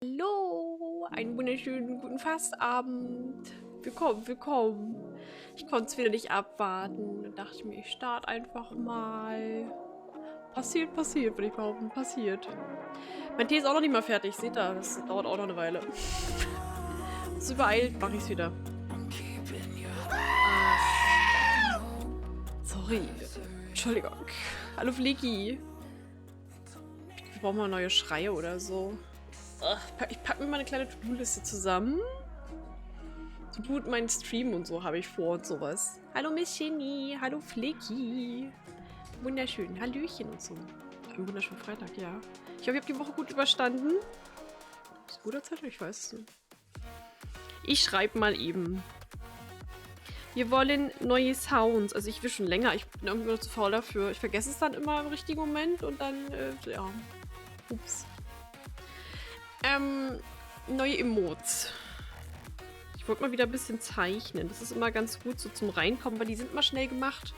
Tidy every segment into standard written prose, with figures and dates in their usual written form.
Hallo, einen wunderschönen guten Fastabend. Willkommen, willkommen. Ich konnte es wieder nicht abwarten. Da dachte ich mir, ich starte einfach mal. Passiert, würde ich behaupten. Passiert. Mein Tee ist auch noch nicht mal fertig. Seht ihr, das dauert auch noch eine Weile. So übereilt mache ich es wieder. Sorry. Entschuldigung. Hallo Flicky. Wir brauchen mal neue Schreie oder so. Ich packe mir mal eine kleine To-Do-Liste zusammen. So gut meinen Stream und so habe ich vor und sowas. Hallo Miss Genie, hallo Flicky. Wunderschön, Hallöchen und so. Einen wunderschönen Freitag, ja. Ich hoffe, ihr habt die Woche gut überstanden. Ist guter Zeit? Ich weiß es nicht. Ich schreibe mal eben. Wir wollen neue Sounds. Also ich will schon länger. Ich bin irgendwie noch zu faul dafür. Ich vergesse es dann immer im richtigen Moment und dann, ja. Ups. Neue Emotes. Ich wollte mal wieder ein bisschen zeichnen. Das ist immer ganz gut so zum Reinkommen, weil die sind immer schnell gemacht.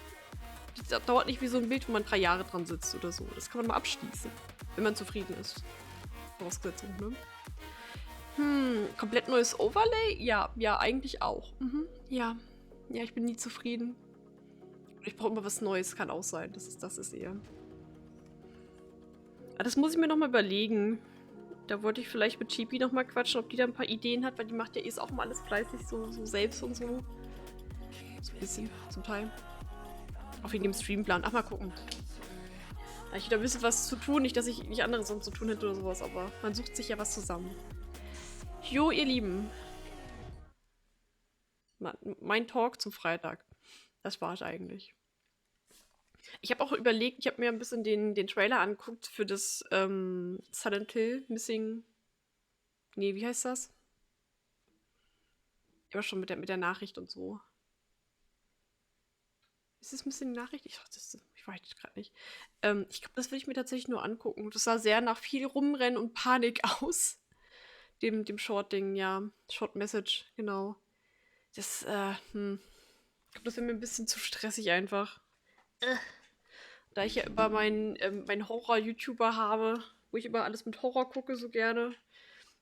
Das dauert nicht wie so ein Bild, wo man 3 Jahre dran sitzt oder so. Das kann man mal abschließen, wenn man zufrieden ist. Vorausgesetzt, ne? Komplett neues Overlay? Ja, eigentlich auch. Ja. Ja, ich bin nie zufrieden. Ich brauche immer was Neues, kann auch sein. Das ist eher. Aber das muss ich mir nochmal überlegen. Da wollte ich vielleicht mit Chibi nochmal quatschen, ob die da ein paar Ideen hat, weil die macht ja eh auch mal alles fleißig, so selbst und so. So ein bisschen, zum Teil. Auch wegen dem Streamplan. Ach, mal gucken. Da ich wieder ein bisschen was zu tun. Nicht, dass ich nicht anderes sonst zu tun hätte oder sowas, aber man sucht sich ja was zusammen. Jo, ihr Lieben. Mein Talk zum Freitag. Das war es eigentlich. Ich habe auch überlegt, ich habe mir ein bisschen den Trailer angeguckt für das Silent Hill Missing. Nee, wie heißt das? Aber schon mit der Nachricht und so. Ist das Missing Nachricht? Ich weiß es gerade nicht. Ich glaube, das will ich mir tatsächlich nur angucken. Das sah sehr nach viel Rumrennen und Panik aus. Dem Short-Ding, ja. Short Message, genau. Das, ich glaube, das wäre mir ein bisschen zu stressig einfach. Da ich ja immer meinen Horror-YouTuber habe, wo ich immer alles mit Horror gucke, so gerne,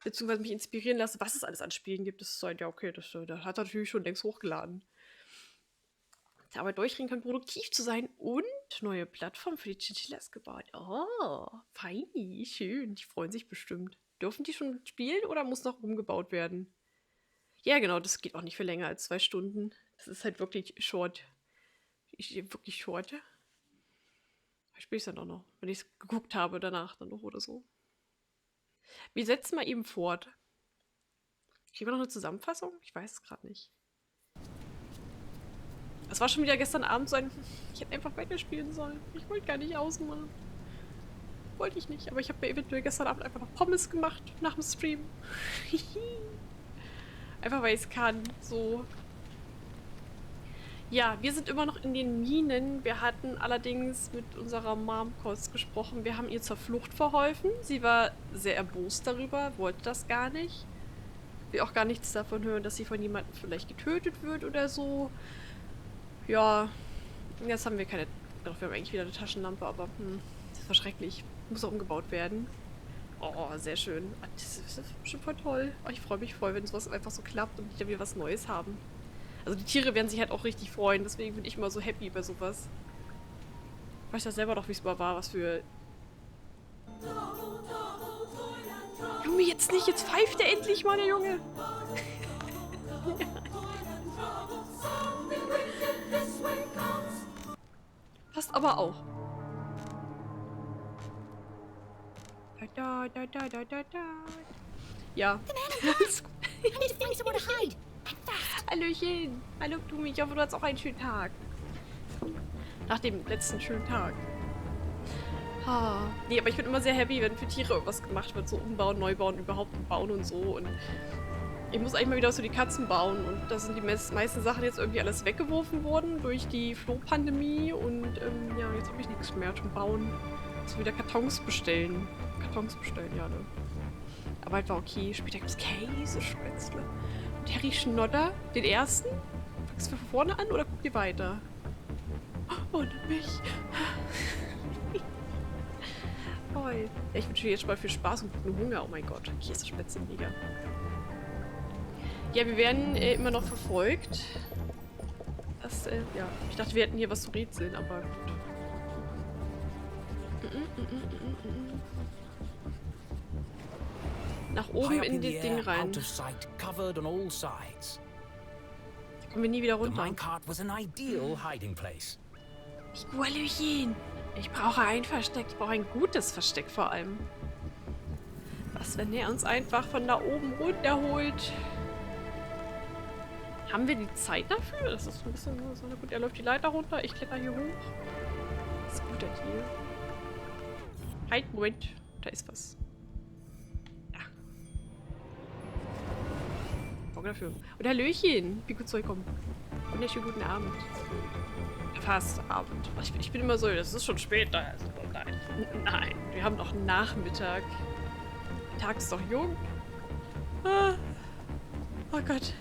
beziehungsweise mich inspirieren lasse, was es alles an Spielen gibt, das ist halt, ja, okay, das hat er natürlich schon längst hochgeladen. Aber durchringen kann, produktiv zu sein und neue Plattformen für die Chinchillas gebaut. Oh, feini, schön. Die freuen sich bestimmt. Dürfen die schon spielen oder muss noch umgebaut werden? Ja, genau, das geht auch nicht für länger als 2 Stunden. Das ist halt wirklich short. Wirklich short. Ich spiele es dann auch noch, wenn ich es geguckt habe danach dann noch oder so. Wir setzen mal eben fort. Kriegen wir noch eine Zusammenfassung? Ich weiß es gerade nicht. Es war schon wieder gestern Abend so ein. Ich hätte einfach weiterspielen sollen. Ich wollte gar nicht ausmachen. Wollte ich nicht, aber ich habe mir eventuell gestern Abend einfach noch Pommes gemacht nach dem Stream. Einfach weil ich es kann. So. Ja, wir sind immer noch in den Minen. Wir hatten allerdings mit unserer Mom kurz gesprochen. Wir haben ihr zur Flucht verholfen. Sie war sehr erbost darüber, wollte das gar nicht. Will auch gar nichts davon hören, dass sie von jemandem vielleicht getötet wird oder so. Ja, jetzt haben wir keine. Doch, wir haben eigentlich wieder eine Taschenlampe, aber das war schrecklich. Muss auch umgebaut werden. Oh, sehr schön. Das ist schon voll toll. Oh, ich freue mich voll, wenn sowas einfach so klappt und wir was Neues haben. Also die Tiere werden sich halt auch richtig freuen, deswegen bin ich immer so happy bei sowas. Ich weiß ja selber doch, wie es mal war, was für. Junge, jetzt nicht, jetzt pfeift er endlich mal, der Junge. Ja. Passt aber auch. Ja. Alles gut. Hallöchen. Hallo Tumi, ich hoffe, du hast auch einen schönen Tag. Nach dem letzten schönen Tag. Nee, aber ich bin immer sehr happy, wenn für Tiere was gemacht wird. So umbauen, neu bauen, überhaupt bauen und so. Und ich muss eigentlich mal wieder was für die Katzen bauen. Und da sind die meisten Sachen jetzt irgendwie alles weggeworfen worden durch die Flohpandemie. Und ja, jetzt habe ich nichts mehr zum Bauen. So wieder Kartons bestellen. Ja, ne? Aber halt war okay. Später gibt es Käsespätzle. Und Harry Schnodder, den ersten? Fängst du von vorne an oder guckt ihr weiter? Ohne mich. toll. Ja, ich wünsche dir jetzt mal viel Spaß und guten Hunger. Oh mein Gott, Käsespätzle, mega. Ja, wir werden immer noch verfolgt. Das, ja. Ich dachte, wir hätten hier was zu rätseln, aber gut. Nach oben in das Ding rein. Da kommen wir nie wieder runter. Hallöchen. Ich brauche ein Versteck. Ich brauche ein gutes Versteck vor allem. Was, wenn er uns einfach von da oben runterholt? Haben wir die Zeit dafür? Das ist ein bisschen so. Na gut, er läuft die Leiter runter. Ich kletter hier hoch. Das ist gut hier. Halt, Moment. Da ist was. Ja. Danke dafür. Und Hallöchen. Wie gut soll ich kommen? Wunderschönen guten Abend. Fast Abend. Ich bin immer so, das ist schon spät da. Also, nein. Nein, wir haben noch Nachmittag. Der Tag ist doch jung. Ah. Oh Gott.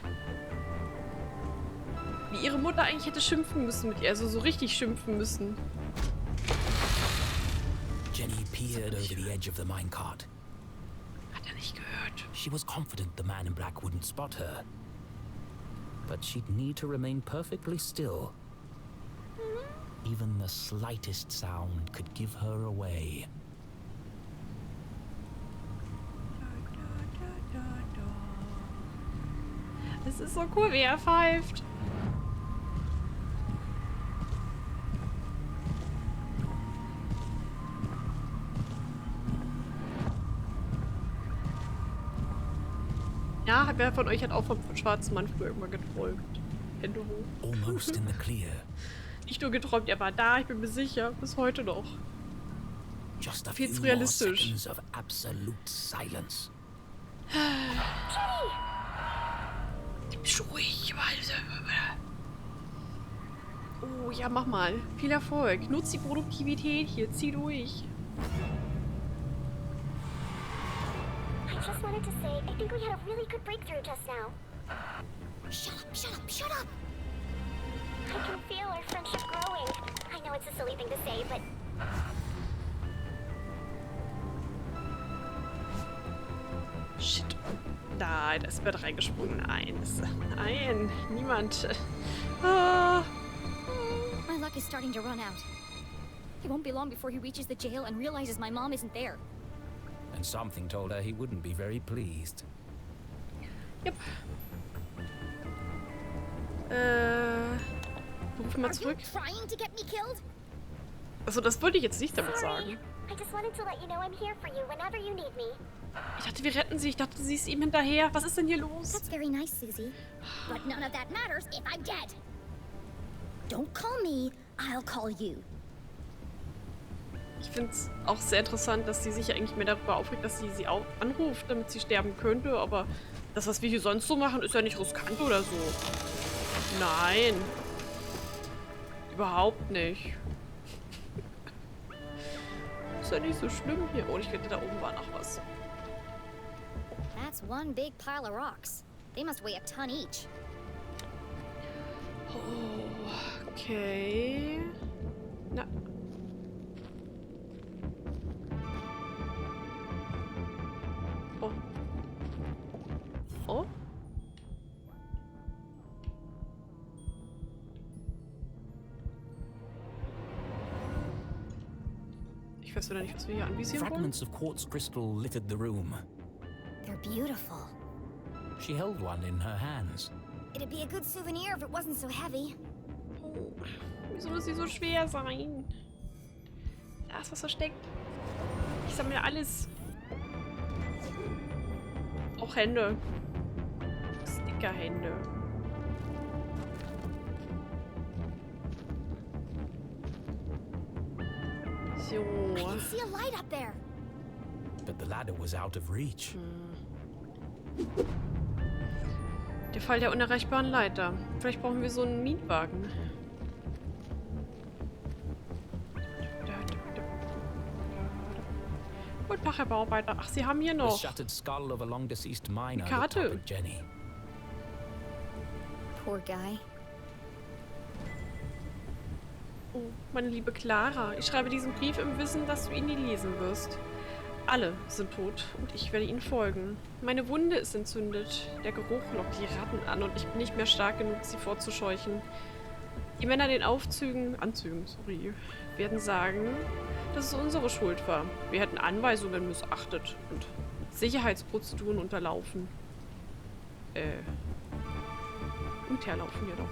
Wie ihre Mutter eigentlich hätte schimpfen müssen mit ihr. Also so richtig schimpfen müssen. Jenny peered over the edge of the minecart. Hat er nicht gehört. She was confident the man in black wouldn't spot her. But she'd need to remain perfectly still. Even the slightest sound could give her away. Es ist so cool, wie er pfeift. Ja, wer von euch hat auch vom schwarzen Mann früher irgendwann geträumt? Hände hoch. Almost in the clear. Nicht nur geträumt, er war da, ich bin mir sicher. Bis heute noch. Just a viel zu few more realistisch. seconds of absolute silence. Ruhig, oh ja, mach mal. Viel Erfolg. Nutz die Produktivität hier. Zieh durch. I just wanted to say, I think we had a really good breakthrough just now. Shut up, shut up, shut up! I can feel our friendship growing. I know it's a silly thing to say, but... Shit. Nein, da ist Bett reingesprungen. Nein, nein, niemand. Ah. My luck is starting to run out. It won't be long before he reaches the jail and realizes my mom isn't there. And something told her he wouldn't be very pleased. Yep. Ruf mal zurück. Trying to get me killed? Also, das wollte ich jetzt nicht damit Sorry. sagen. I just wanted to let you know I'm here for you whenever you need me. Ich dachte, wir retten sie. Ich dachte, sie ist ihm hinterher. Was ist denn hier los? That's very nice, Susie. But none of that matters if I'm dead. Don't call me, I'll call you. Ich finde es auch sehr interessant, dass sie sich ja eigentlich mehr darüber aufregt, dass sie auch anruft, damit sie sterben könnte. Aber das, was wir hier sonst so machen, ist ja nicht riskant oder so. Nein. Überhaupt nicht. Ist ja nicht so schlimm hier. Oh, ich finde, da oben war noch was. That's one big pile of rocks. They must weigh a ton each. Oh, okay. Na. Oh. Oh. Ich weiß wieder nicht, was wir hier anvisieren wollen. Fragments of quartz crystal littered the room. They're beautiful. She held one in her hands. It'd be a good souvenir if it wasn't so heavy. Oh, wieso muss sie so schwer sein? Da ist was versteckt. Ich sammle alles. Auch Hände. Stickerhände. So. I can see a light up there. But the ladder was out of reach. Der Fall der unerreichbaren Leiter. Vielleicht brauchen wir so einen Mietwagen. Guten Tag, Herr Bauarbeiter. Ach, Sie haben hier The noch. shattered skull of a long deceased miner Die looked Karte. up at Jenny. Poor guy. Oh, meine liebe Clara, ich schreibe diesen Brief im Wissen, dass du ihn nie lesen wirst. Alle sind tot und ich werde ihnen folgen. Meine Wunde ist entzündet. Der Geruch lockt die Ratten an und ich bin nicht mehr stark genug, sie vorzuscheuchen. Die Männer in den Anzügen, werden sagen, dass es unsere Schuld war. Wir hätten Anweisungen missachtet und Sicherheitsprozeduren unterlaufen. Unterlaufen ja doch.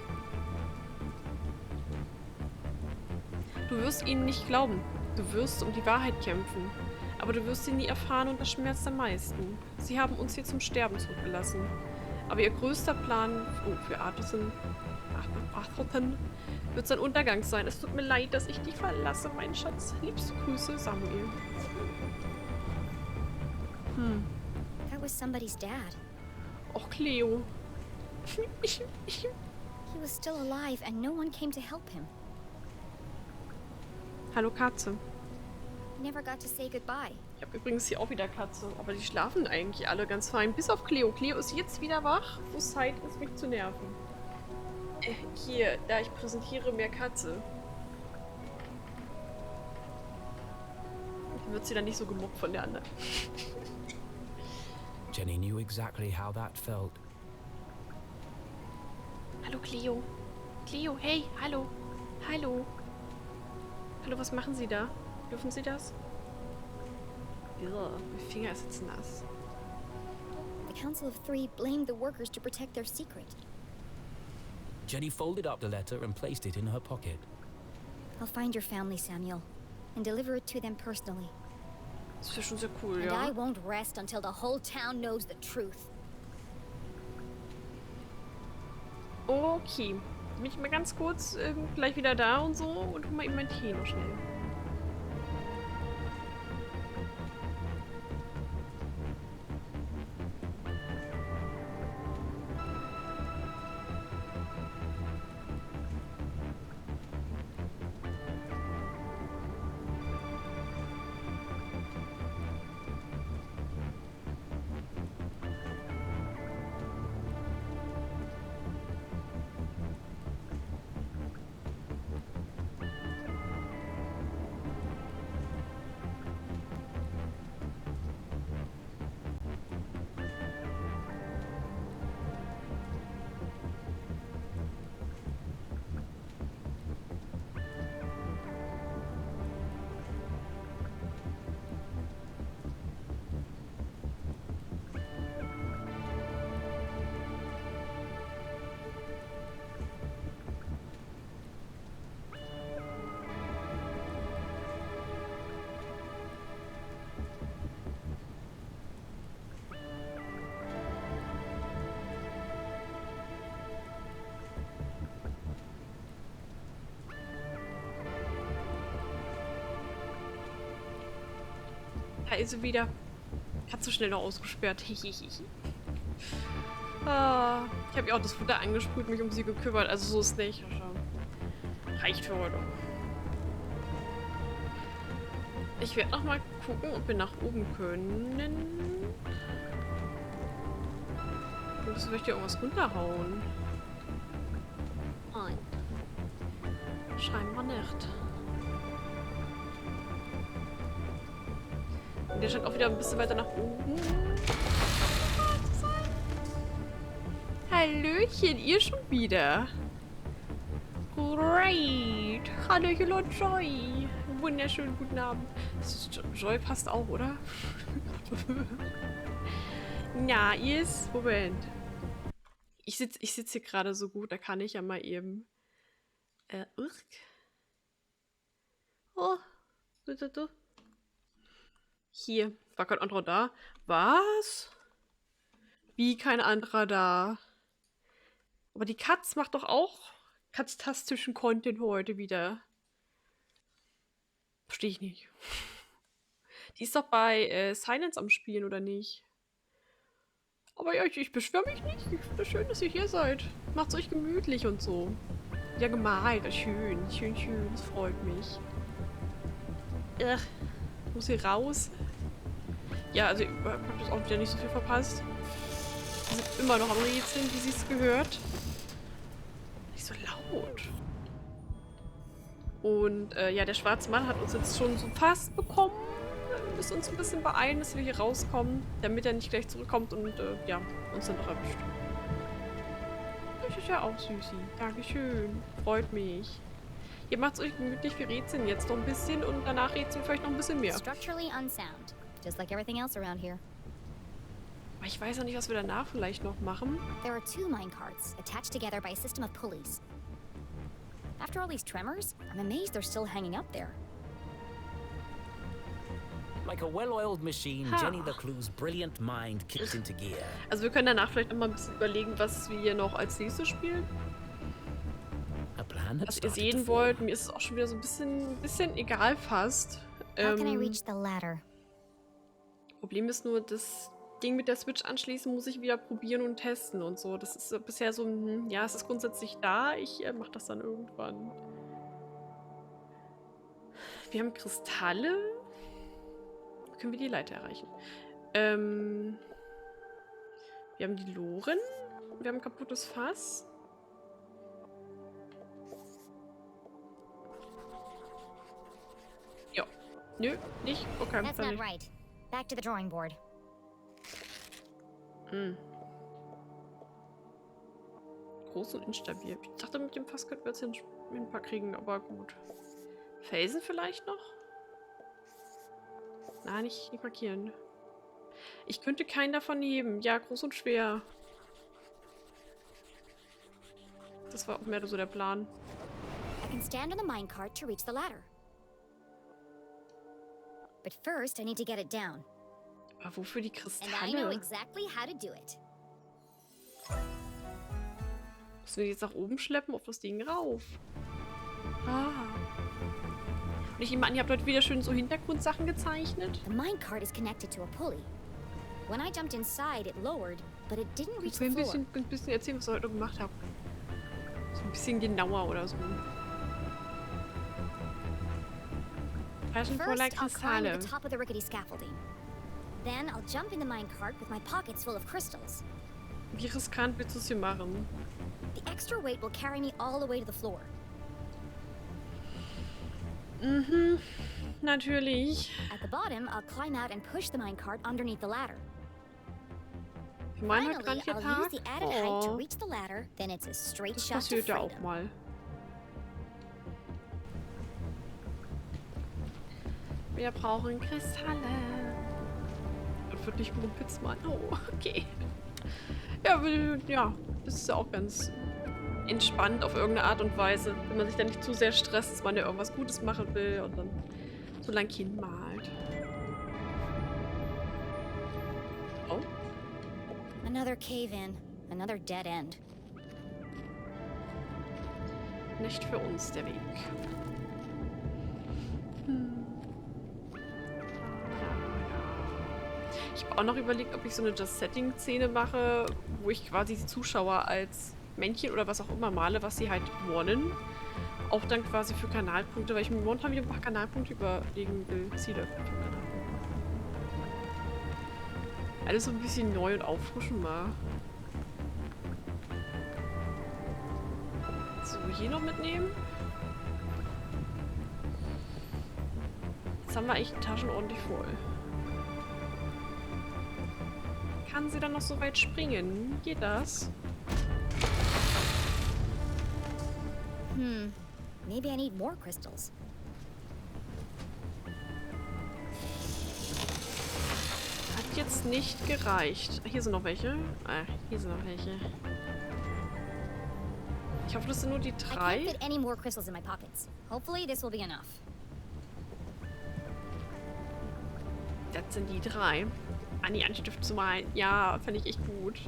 Du wirst ihnen nicht glauben. Du wirst um die Wahrheit kämpfen. Aber du wirst sie nie erfahren und das schmerzt am meisten. Sie haben uns hier zum Sterben zurückgelassen. Aber ihr größter Plan für Arthurton wird sein Untergang sein. Es tut mir leid, dass ich dich verlasse, mein Schatz. Liebste Grüße, Samuel. That was somebody's dad. Och, Cleo. He was still alive and no one came to help him. Hallo, Katze. Never got to say goodbye. Ich habe übrigens hier auch wieder Katze, aber die schlafen eigentlich alle ganz fein. Bis auf Cleo. Cleo ist jetzt wieder wach, wo es Zeit ist, mich zu nerven. Hier, da ich präsentiere mehr Katze. Dann wird sie dann nicht so gemobbt von der anderen. Jenny knew exactly how that felt. Hallo, Cleo. Cleo, hey, hallo. Hallo. Hallo, was machen Sie da? Dürfen Sie das? Ja, mein Finger ist jetzt nass. The Council of Three blamed the workers to protect their secret. Jenny folded up the letter and placed it in her pocket. I'll find your family, Samuel, and deliver it to them personally. Das wäre schon sehr cool, And ja. I won't rest until the whole town knows the truth. Okay. Bin ich mal ganz kurz gleich wieder da und so und hol mal eben mein Tee noch schnell. Also wieder. Hat so schnell noch ausgesperrt. Ah, ich habe ja auch das Futter angesprüht, mich um sie gekümmert. Also so ist nicht. Also, reicht für heute. Ich werde noch mal gucken, ob wir nach oben können. Müssen wir hier irgendwas runterhauen? Nein. Scheinbar nicht. Und der scheint auch wieder ein bisschen weiter nach oben. Hallöchen, ihr schon wieder. Great. Hallöchen und Joy. Wunderschönen guten Abend. Joy passt auch, oder? Na, ist. Moment. Ich sitz hier gerade so gut, da kann ich ja mal eben. Oh. Hier. War kein anderer da. Was? Wie kein anderer da? Aber die Katz macht doch auch katztastischen Content heute wieder. Verstehe ich nicht. Die ist doch bei Silence am Spielen, oder nicht? Aber ja, ich beschwöre mich nicht. Ich finde es schön, dass ihr hier seid. Macht's euch gemütlich und so. Ja, gemalt. Schön. Schön, schön. Das freut mich. Muss hier raus. Ja, also ich habe das auch wieder nicht so viel verpasst. Die sind immer noch am Rätseln, wie sie es gehört. Nicht so laut. Und ja, der schwarze Mann hat uns jetzt schon so fast bekommen. Wir müssen uns ein bisschen beeilen, dass wir hier rauskommen, damit er nicht gleich zurückkommt und ja, uns dann noch erwischt. Das ist ja auch süßi. Dankeschön. Freut mich. Ihr macht's euch gemütlich, wir rätseln jetzt noch ein bisschen und danach rätseln wir vielleicht noch ein bisschen mehr. Structurally unsound, just like everything else around here. Aber ich weiß auch nicht, was wir danach vielleicht noch machen. There are 2 minecarts attached together by a system of pulleys. After all these tremors, I'm amazed they're still hanging up there. Like a well-oiled machine, Ha. Jenny LeClue's brilliant mind kicks into gear. Also wir können danach vielleicht noch mal ein bisschen überlegen, was wir hier noch als nächstes spielen. A plan had Was ihr started to sehen form. wollt. Mir ist es auch schon wieder so ein bisschen egal fast. How can I reach the ladder? Problem ist nur, das Ding mit der Switch anschließen muss ich wieder probieren und testen und so. Das ist bisher so ein, ja, es ist grundsätzlich da. Ich mach das dann irgendwann. Wir haben Kristalle. Können wir die Leiter erreichen? Wir haben die Loren. Wir haben ein kaputtes Fass. Ja. Nö, nicht. Okay, That's dann not nicht. right. Back to the drawing board. Groß und instabil. Ich dachte, mit dem Fass könnten wir jetzt hin ein paar kriegen, aber gut. Felsen vielleicht noch? Nein, nicht markieren. Ich könnte keinen davon heben. Ja, groß und schwer. Das war auch mehr so der Plan. I can stand on the minecart to reach the ladder. But first, I need to get it down. Aber wofür die And I know Kristalle? exactly how to do it. Müssen wir die jetzt nach oben schleppen, auf das Ding rauf? Ah. Und ich nehme an, ihr habt heute wieder schön so Hintergrundsachen gezeichnet. The minecart is connected to a pulley. When I jumped inside, it lowered, but it didn't reach Kannst du the ein floor. bisschen erzählen, was ihr heute gemacht habt? So ein bisschen genauer oder so. Taschen voller First, I'll climb to Kristalle. the top of the rickety scaffolding. Then I'll jump in the minecart with my pockets full of crystals. Wie riskant willst du es hier machen? The extra weight will carry me all the way to the floor. Mhm, natürlich. At the bottom, I'll climb out and push the minecart underneath the ladder. Wir meinen heute Finally, gerade I'll use Tag. the added height to Oh, reach the ladder, then it's a straight das shot to passiert ja auch freedom. mal. Wir brauchen Kristalle. Und wird nicht Mumpitz mal. Oh, okay. Ja, ja, das ist ja auch ganz entspannt auf irgendeine Art und Weise. Wenn man sich dann nicht zu sehr stresst, dass man ja irgendwas Gutes machen will und dann so lang hinmalt. Oh, Another cave-in, another dead end. nicht für uns der Weg. Ich habe auch noch überlegt, ob ich so eine Just-Setting-Szene mache, wo ich quasi die Zuschauer als Männchen oder was auch immer male, was sie halt wollen. Auch dann quasi für Kanalpunkte, weil ich mir momentan wieder ein paar Kanalpunkte überlegen will. Ziele für Kanalpunkte. Alles so ein bisschen neu und auffrischen mal. So, hier noch mitnehmen. Jetzt haben wir echt die Taschen ordentlich voll. Kann sie dann noch so weit springen? Geht das? Maybe I need more crystals. Hat jetzt nicht gereicht. Hier sind noch welche. Hier sind noch welche. Ich hoffe, das sind nur die I can't 3. fit any more crystals in my pockets. Hopefully, this will be enough. Das sind die 3. Anti-Stift zu malen. Ja, fand ich echt gut.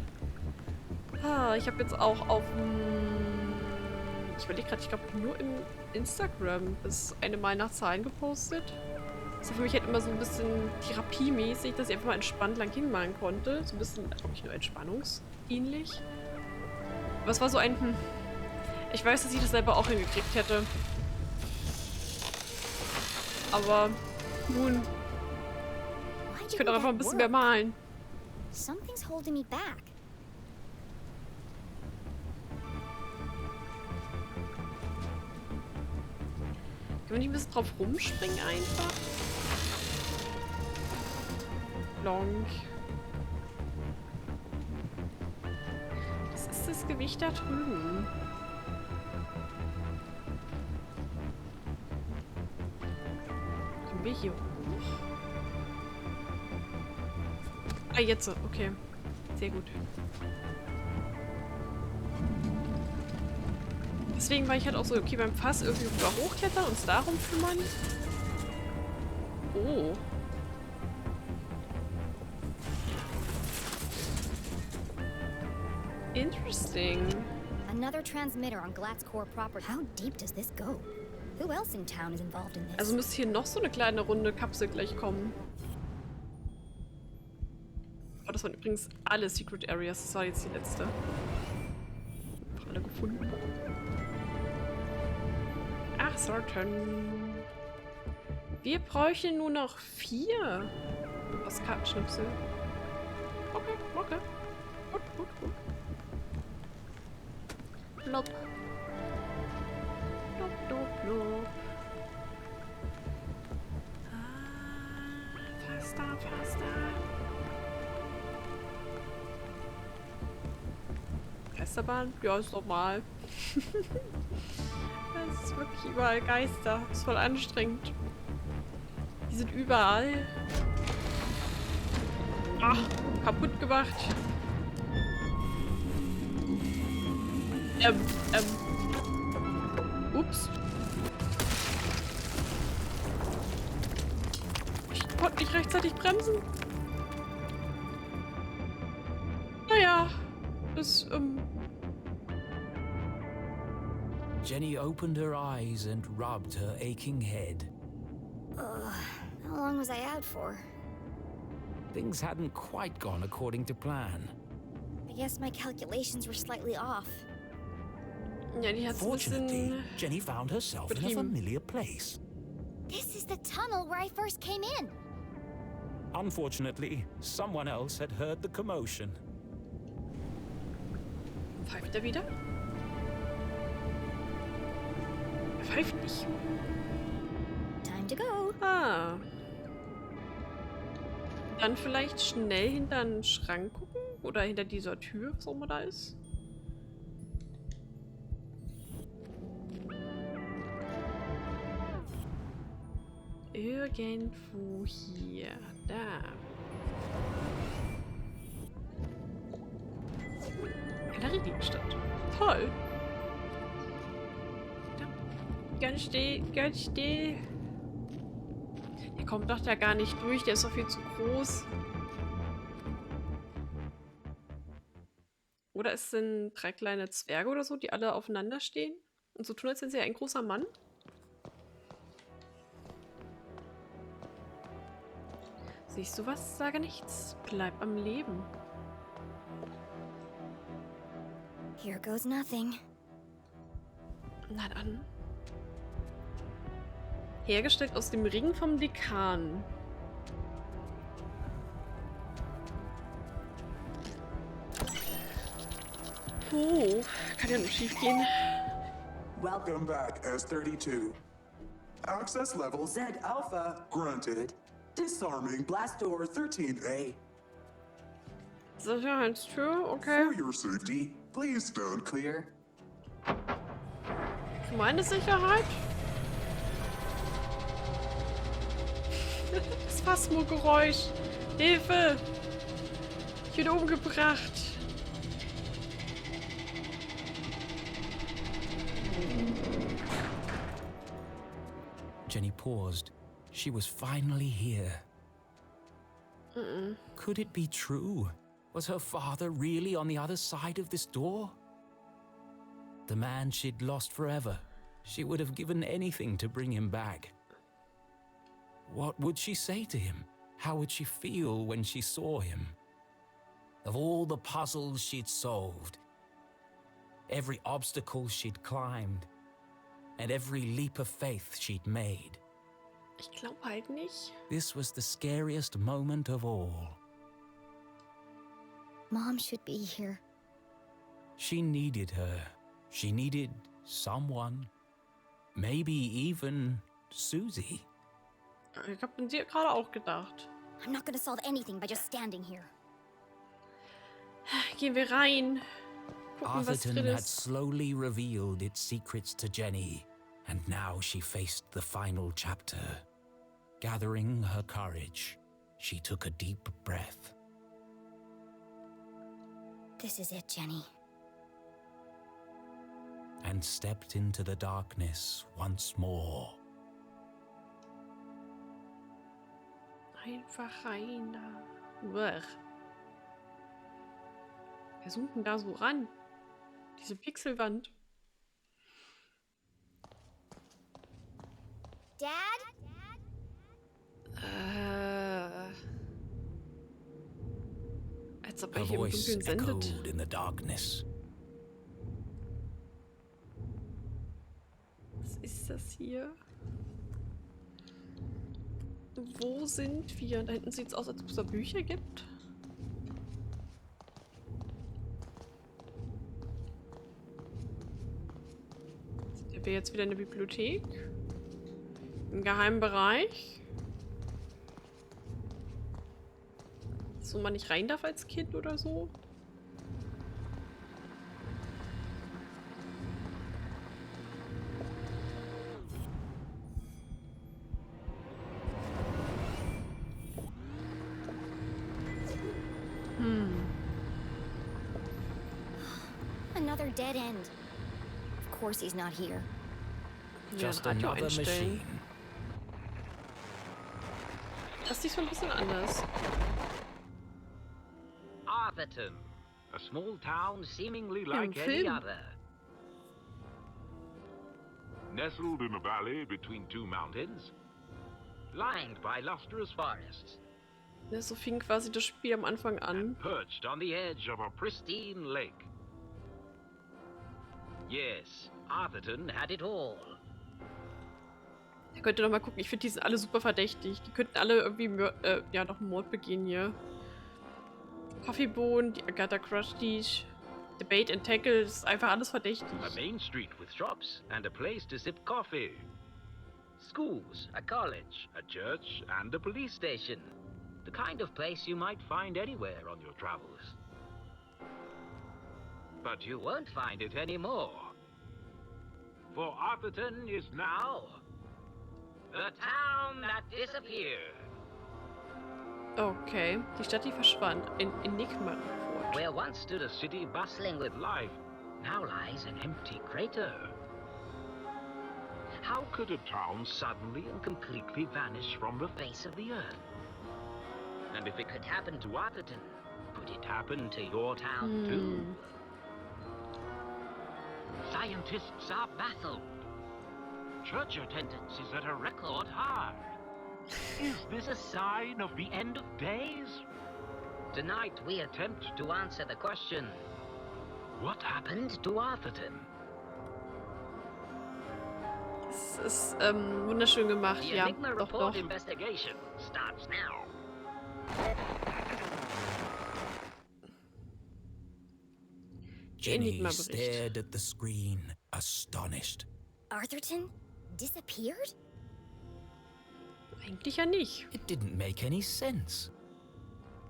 Ich habe jetzt auch auf ich überlege gerade, ich glaube nur im Instagram das eine Mal nach Zahlen gepostet. Das war für mich halt immer so ein bisschen therapiemäßig, dass ich einfach mal entspannt lang hinmalen konnte. So ein bisschen, glaube ich, nur entspannungsähnlich. Aber es war so ein, ich weiß, dass ich das selber auch hingekriegt hätte. Aber nun, Why ich didn't könnte auch einfach that ein bisschen mehr work? malen. Something's holding me back. Können wir nicht ein bisschen drauf rumspringen einfach? Long. Was ist das Gewicht da drüben? Kommen wir hier hoch? Ah, jetzt so. Okay. Sehr gut. Deswegen war ich halt auch so, okay, beim Fass irgendwie rüber hochklettern und uns darum kümmern. Oh. Interesting. Another transmitter on Glatt's core property. How deep does this go? Who else in town is involved in this? Also müsste hier noch so eine kleine runde Kapsel gleich kommen. Oh, das waren übrigens alle Secret Areas. Das war jetzt die letzte. Einfach alle gefunden. Ach, Sorten. Wir bräuchten nur noch 4. Was Kartenschnipsel. Okay, okay. Gut, gut, gut. Blop. Blop, blop, blop. Faster, faster. Geisterbahn? Ja, ist normal. Das ist wirklich überall Geister. Das ist voll anstrengend. Die sind überall. Ach, kaputt gemacht. Ups. Ich konnte nicht rechtzeitig bremsen. Naja, das, Jenny opened her eyes and rubbed her aching head. How long was I out for? Things hadn't quite gone according to plan. I guess my calculations were slightly off. ja, die hat's ein Fortunately, bisschen... Jenny found herself in a betrieben. familiar place. This is the tunnel where I first came in. Unfortunately, someone else had heard the commotion. Pfeift er wieder? Er pfeift nicht. Time to go. Ah. Dann vielleicht schnell hinter einen Schrank gucken? Oder hinter dieser Tür, was auch immer da ist? Irgendwo hier. Da. Galeriegegenstand. Toll. Ganz still, ganz still. Der kommt doch da gar nicht durch, der ist doch viel zu groß. Oder es sind 3 kleine Zwerge oder so, die alle aufeinander stehen und so tun, als wären sie ein großer Mann. Siehst du was? Sage nichts. Bleib am Leben. Here goes nothing. Na dann. Hergestellt aus dem Ring vom Dekan. Oh, kann ja nur schief gehen. Welcome back, S32. Access level Z Alpha granted. Disarming blast door 13A. Sicherheitstür, okay. For your safety, please stand clear. Für meine Sicherheit? Das Phasmo-Geräusch. Hilfe! Ich bin umgebracht. Jenny paused. She was finally here. Could it be true? Was her father really on the other side of this door? The man she'd lost forever. She would have given anything to bring him back. What would she say to him? How would she feel when she saw him? Of all the puzzles she'd solved, every obstacle she'd climbed, and every leap of faith she'd made, Ich glaube halt nicht. this was the scariest moment of all. Mom should be here. She needed her. She needed someone. Maybe even Susie? Ich habe an sie gerade auch gedacht. I'm not gonna solve anything by just standing here. Gehen wir rein. Gucken, was Arthurton drin had ist. slowly revealed its secrets to Jenny, and now she faced the final chapter. Gathering her courage, she took a deep breath. This is it, Jenny. And stepped into the darkness once more. Einfach rein da. Uah. Wer zoomt denn da so ran? Diese Pixelwand. Dad? Als ob er Her hier im voice Dunkeln sendet. echoed in the darkness. Was ist das hier? Wo sind wir? Da hinten sieht es aus, als ob es da Bücher gibt. Sind wir jetzt wieder in der Bibliothek? Im geheimen Bereich? So man nicht rein darf als Kind oder so? Another dead end. Of course he's not here. Ja, Just Radio another einstellen. machine. Das ist diesmal ein bisschen anders. Arthurton, a small town seemingly Ja, im like any Film. other. Nestled in a valley between two mountains, lined by lustrous forests, Ja, so fing quasi das Spiel am Anfang an. perched on the edge of a pristine lake. Yes, Arthurton had it all. Ihr könnt noch mal gucken, ich finde, die sind alle super verdächtig. Die könnten alle irgendwie ja, noch einen Mord begehen hier. Kaffeebohnen, die Agatha Christie, The Bait and Tackle, das ist einfach alles verdächtig. A main street with shops and a place to sip coffee. Schools, a college, a church, and a police station. The kind of place you might find anywhere on your travels. But you won't find it anymore. For Arthurton is now the town that disappeared. Okay, die Stadt, die verschwand. Ein Enigma-Report. Where once stood a city bustling with life, now lies an empty crater. How could a town suddenly and completely vanish from the face of the earth? And if it could happen to Arthurton, could it happen to your town too? Scientists are baffled. Church attendance is at a record high. Is this a sign of the end of days? Tonight we attempt to answer the question, what happened to Arthurton? Das ist wunderschön gemacht, The ja. Enigma Doch, Report doch. investigation starts now. Jenny Enigma-Bericht. stared at the screen, astonished. Arthurton? Disappeared? Eigentlich ja nicht. It didn't make any sense.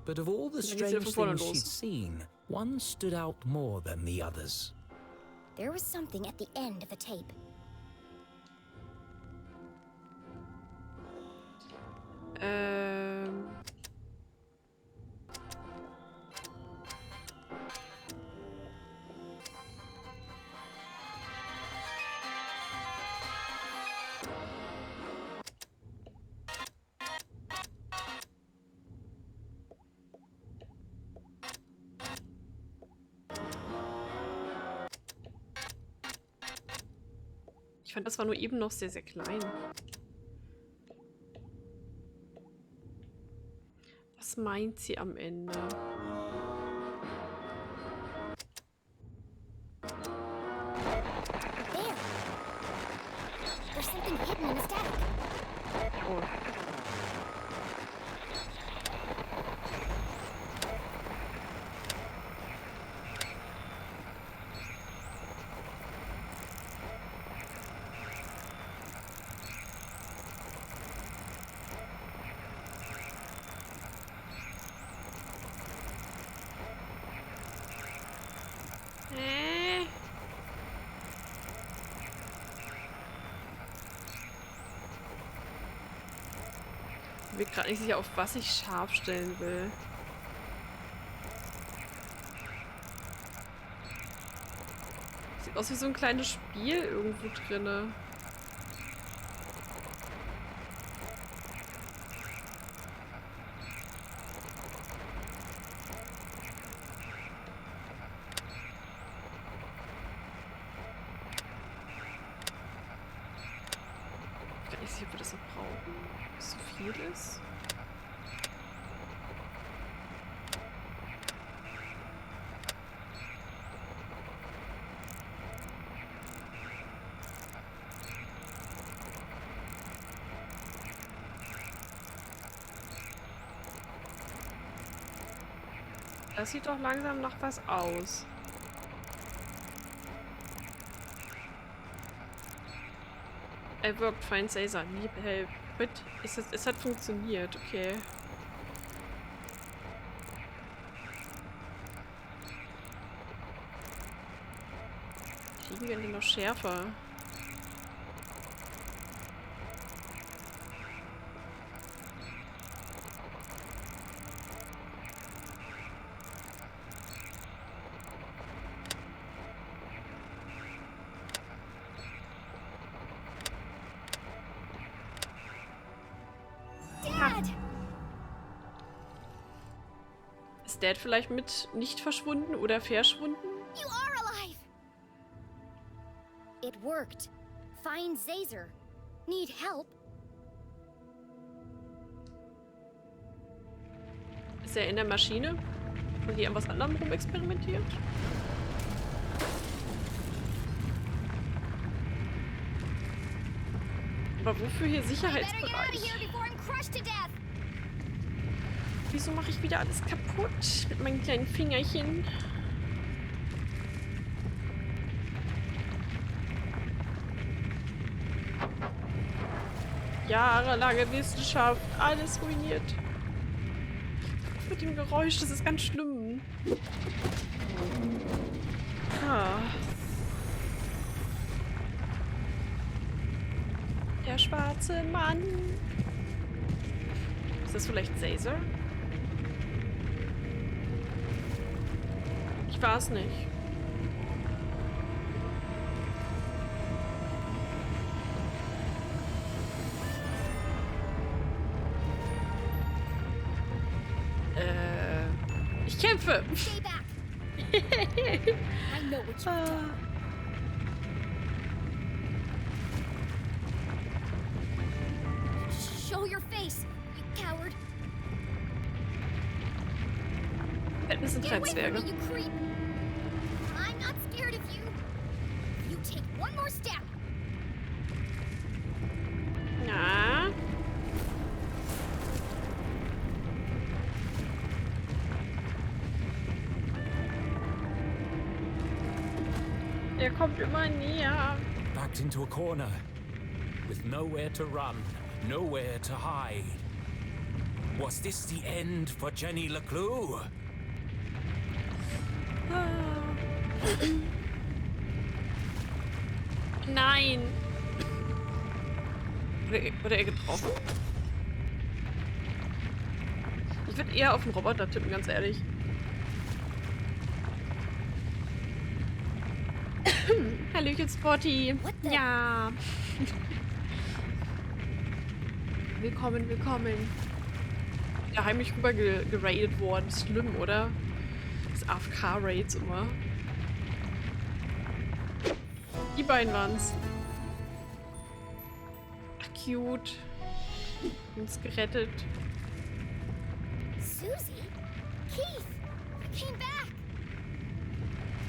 But of all the Dann geht's wieder strange von vorne things los. she'd seen, one stood out more than the others. There was something at the end of the tape. Ähm. Ich fand, das war nur eben noch sehr, sehr klein. Was meint sie am Ende? There! There's something hidden in the static. Oh. Ich bin gerade nicht sicher, auf was ich scharf stellen will. Sieht aus wie so ein kleines Spiel irgendwo drinne. Ich bin nicht sicher, ob wir das noch brauchen. Ob es zu viel ist. Das sieht doch langsam nach was aus. I worked fine, Caesar. Need help. But es hat funktioniert, okay. Kriegen wir denn noch schärfer? Ist Dad vielleicht mit nicht verschwunden oder verschwunden? You are alive! It worked. Find Zazer. Need help? Ist er in der Maschine? Und hier an was anderem rumexperimentiert? Aber wofür hier Sicherheitsbereich? Wieso mache ich wieder alles kaputt mit meinen kleinen Fingerchen? Jahrelange Wissenschaft, alles ruiniert. Mit dem Geräusch, das ist ganz schlimm. Ah. Der schwarze Mann. Ist das vielleicht Caesar? Ich weiß nicht. Ich kämpfe. Stay back. I know what you've done. Show your face, you coward. Das sind Get away from Zwerge. me, you creep. I'm not scared of you. You take one more step. Ja. Er kommt immer näher. Backed into a corner, with nowhere to run, nowhere to hide. Was this the end for Jenny LeClue? Nein. Wurde er getroffen? Ich würde eher auf den Roboter tippen, ganz ehrlich. Hallöchen, Spotty. What the- Ja. Willkommen, willkommen. Ja, heimlich rüber geradet worden. Schlimm, oder? Das AFK-Raids immer. Die beiden waren's. Ach, cute. Uns gerettet. Susie? Keith! You came back!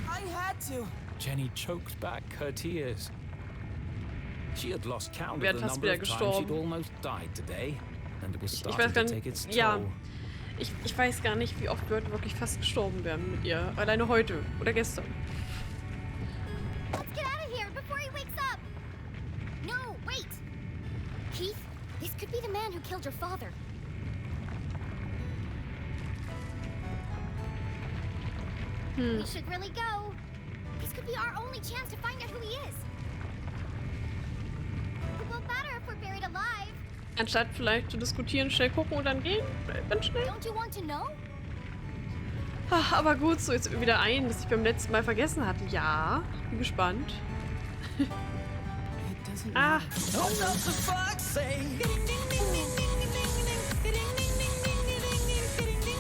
I had to. Jenny choked back her tears. She had lost count Wäre of the fast number wieder of times she'd gestorben. almost died today, and it was Ich starting weiß to gar take its nicht. Ja. toll. Ich weiß gar nicht, wie oft Bird wirklich fast gestorben wären mit ihr. Alleine heute oder gestern. Let's get out of here before he wakes up! No, wait! Keith, this could be the man who killed your father. We should really go. This could be our only chance to find out who he is. It won't matter if we're buried alive. Anstatt vielleicht zu diskutieren, schnell gucken und dann gehen. Ganz schnell. Don't you want to know? Ach, aber gut, so jetzt wieder ein, das ich beim letzten Mal vergessen hatte. Ja, ich bin gespannt. It doesn't Ah. matter. Oh, what the fuck, say?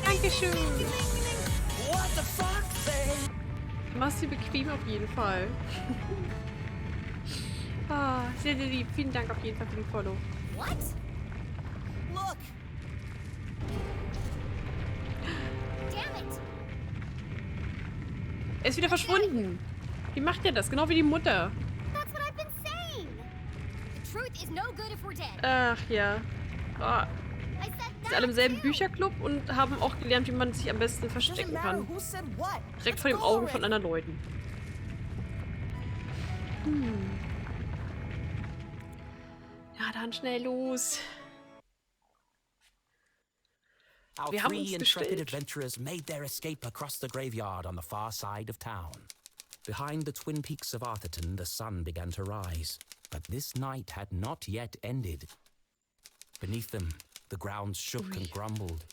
Dankeschön. What the fuck, say? Du machst sie bequem auf jeden Fall. Ah, sehr, sehr lieb. Vielen Dank auf jeden Fall für den Follow. What? Look, Damn it! Er ist wieder verschwunden. Wie macht er das? Genau wie die Mutter. That's what I've been saying. The truth is no good if we're dead. Ach ja. Ah, I said sind that alle im selben too. Bücherclub und haben auch gelernt, wie man sich am besten doesn't verstecken matter kann. who said what. Direkt Let's vor den go Augen von already. anderen Leuten. Ja, dann schnell los. Our Wir haben three uns intrepid gestellt. adventurers made their escape across the graveyard on the far side of town. Behind the twin peaks of Arthurton, the sun began to rise. But this night had not yet ended. Beneath them, the ground shook and grumbled.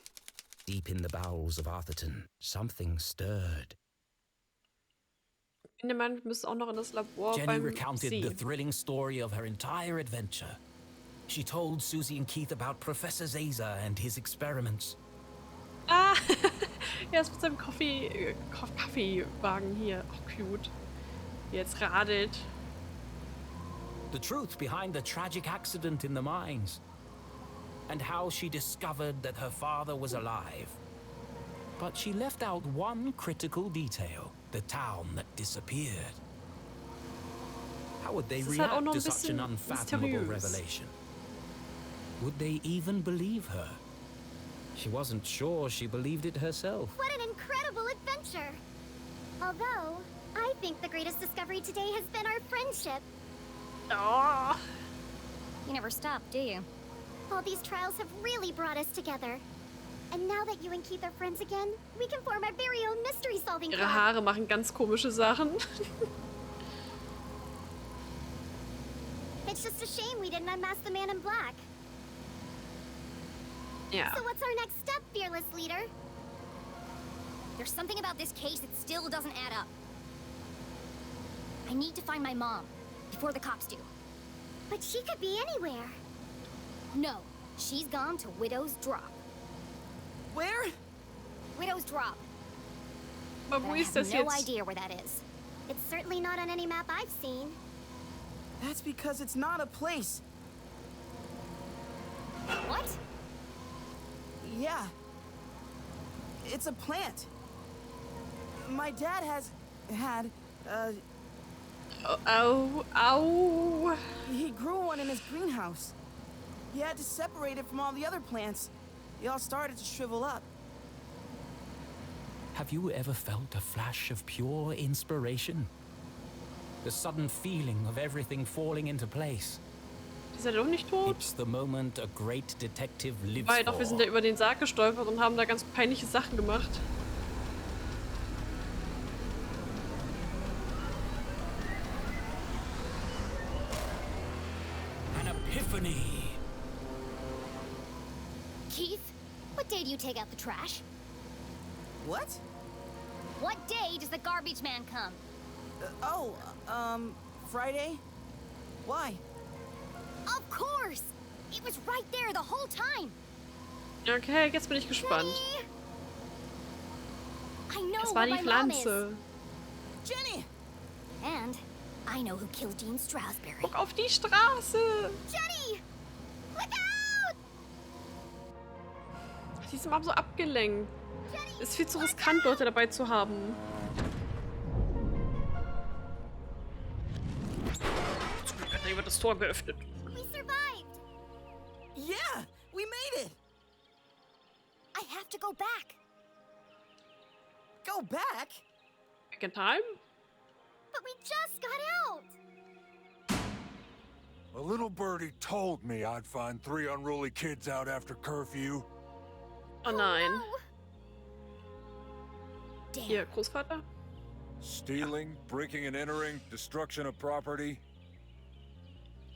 Deep in the bowels of Arthurton, something stirred. Ich finde, man müsste auch noch in das Labor Jenny beim recounted the See. thrilling story of her entire adventure. She told Susie and Keith about Professor Zaza and his experiments. Ah, er ist mit seinem Kaffeewagen hier. Oh, cute. Jetzt radelt. The truth behind the tragic accident in the mines. And how she discovered that her father was alive. But she left out one critical detail. The town that disappeared. How would they Das ist halt auch react noch to ein such an bisschen unfathomable mysteriös. revelation? Would they even believe her? She wasn't sure she believed it herself. What an incredible adventure! Although, I think the greatest discovery today has been our friendship. Oh. You never stop, do you? All these trials have really brought us together. And now that you and Keith are friends again, we can form our very own mystery-solving Ihre club. Haare machen ganz komische Sachen. It's just a shame we didn't unmask the man in black. Ja. So what's our next step, fearless leader? There's something about this case that still doesn't add up. I need to find my mom before the cops do. But she could be anywhere. No, she's gone to Widow's Drop. Where? Widow's Drop. Aber But wo I ist have das no jetzt? idea where that is. It's certainly not on any map I've seen. That's because it's not a place. What? Yeah. It's a plant. My dad had, Au, au. he grew one in his greenhouse. He had to separate it from all the other plants. They all started to shrivel up. Have you ever felt a flash of pure inspiration? The sudden feeling of everything falling into place. Ist er doch nicht tot? It's the moment a great detective lives Weil doch, wir sind ja for. über den Sarg gestolpert und haben da ganz peinliche Sachen gemacht. An epiphany. Keith, what day do you take out the trash? What? What day does the garbage man come? Friday? Why? Of course! It was right there the whole time! Okay, jetzt bin ich gespannt. Jenny! I know Es war where die my mom is. Pflanze. Jenny! And I know who killed Dean Strasberry. Guck auf die Straße. Jenny! Look out! Die ist immer so abgelenkt. Jenny! Ist viel zu riskant, Leute dabei zu haben. Zum Glück hat da jemand das Tor geöffnet. We survived! Yeah! We made it! I have to go back. Go back? Back in time? But we just got out! A little birdie told me I'd find 3 unruly kids out after curfew. Oh nein. No. Damn. Ihr Großvater? Stealing, breaking and entering, destruction of property.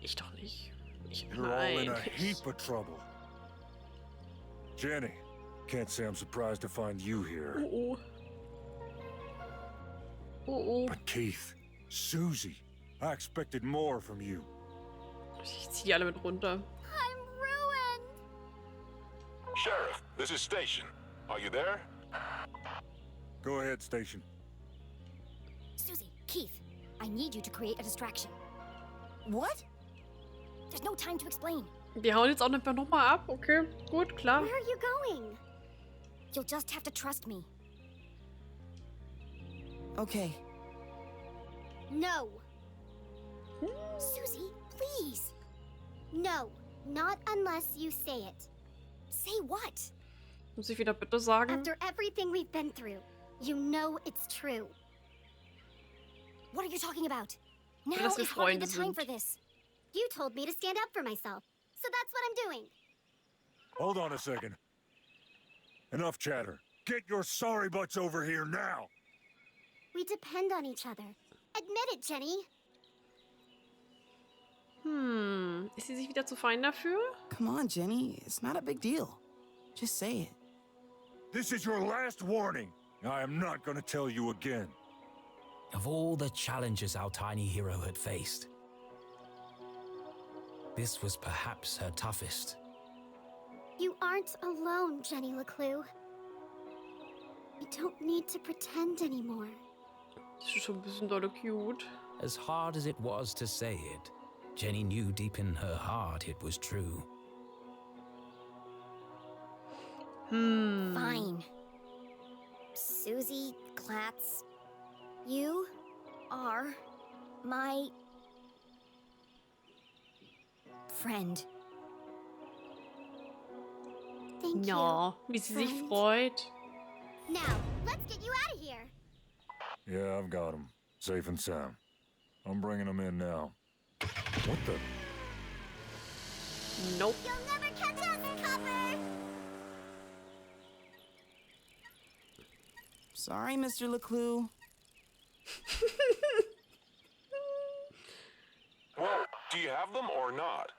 Ich doch nicht. You're all in Nein. a heap of trouble. Jenny, can't say I'm surprised to find you here. Oh, oh. But Keith, Susie, I expected more from you. Ich zieh die alle mit runter. I'm ruined! Sheriff, this is Station. Are you there? Go ahead, Station. Susie, Keith, I need you to create a distraction. What? There's no time to explain. Die hauen jetzt auch einfach nochmal ab. Okay, gut, klar. Where are you going? You'll just have to trust me. Okay. No. Susie, please. No. Not unless you say it. Say what? Muss ich wieder bitte sagen? After everything we've been through, you know it's true. What are you talking about? Now dass wir is hardly Freunde the time sind. for this. You told me to stand up for myself, so that's what I'm doing. Hold on a second. Enough chatter. Get your sorry butts over here now. We depend on each other. Admit it, Jenny. Ist sie sich wieder zu fein dafür? Come on, Jenny. It's not a big deal. Just say it. This is your last warning. I am not going to tell you again. Of all the challenges our tiny hero had faced, this was perhaps her toughest. You aren't alone, Jenny LeClue. You don't need to pretend anymore. Das ist schon ein bisschen dolle cute. As hard as it was to say it, Jenny knew deep in her heart it was true. Fine. Susie Glatz, you are my friend. Thank Ja, wie sie sich friend. freut. you. Now, let's get you out of here. Yeah, I've got them. Safe and sound. I'm bringing them in now. What the? Nope. You'll never catch us, Copper! Sorry, Mr. LeClue. Well, do you have them or not?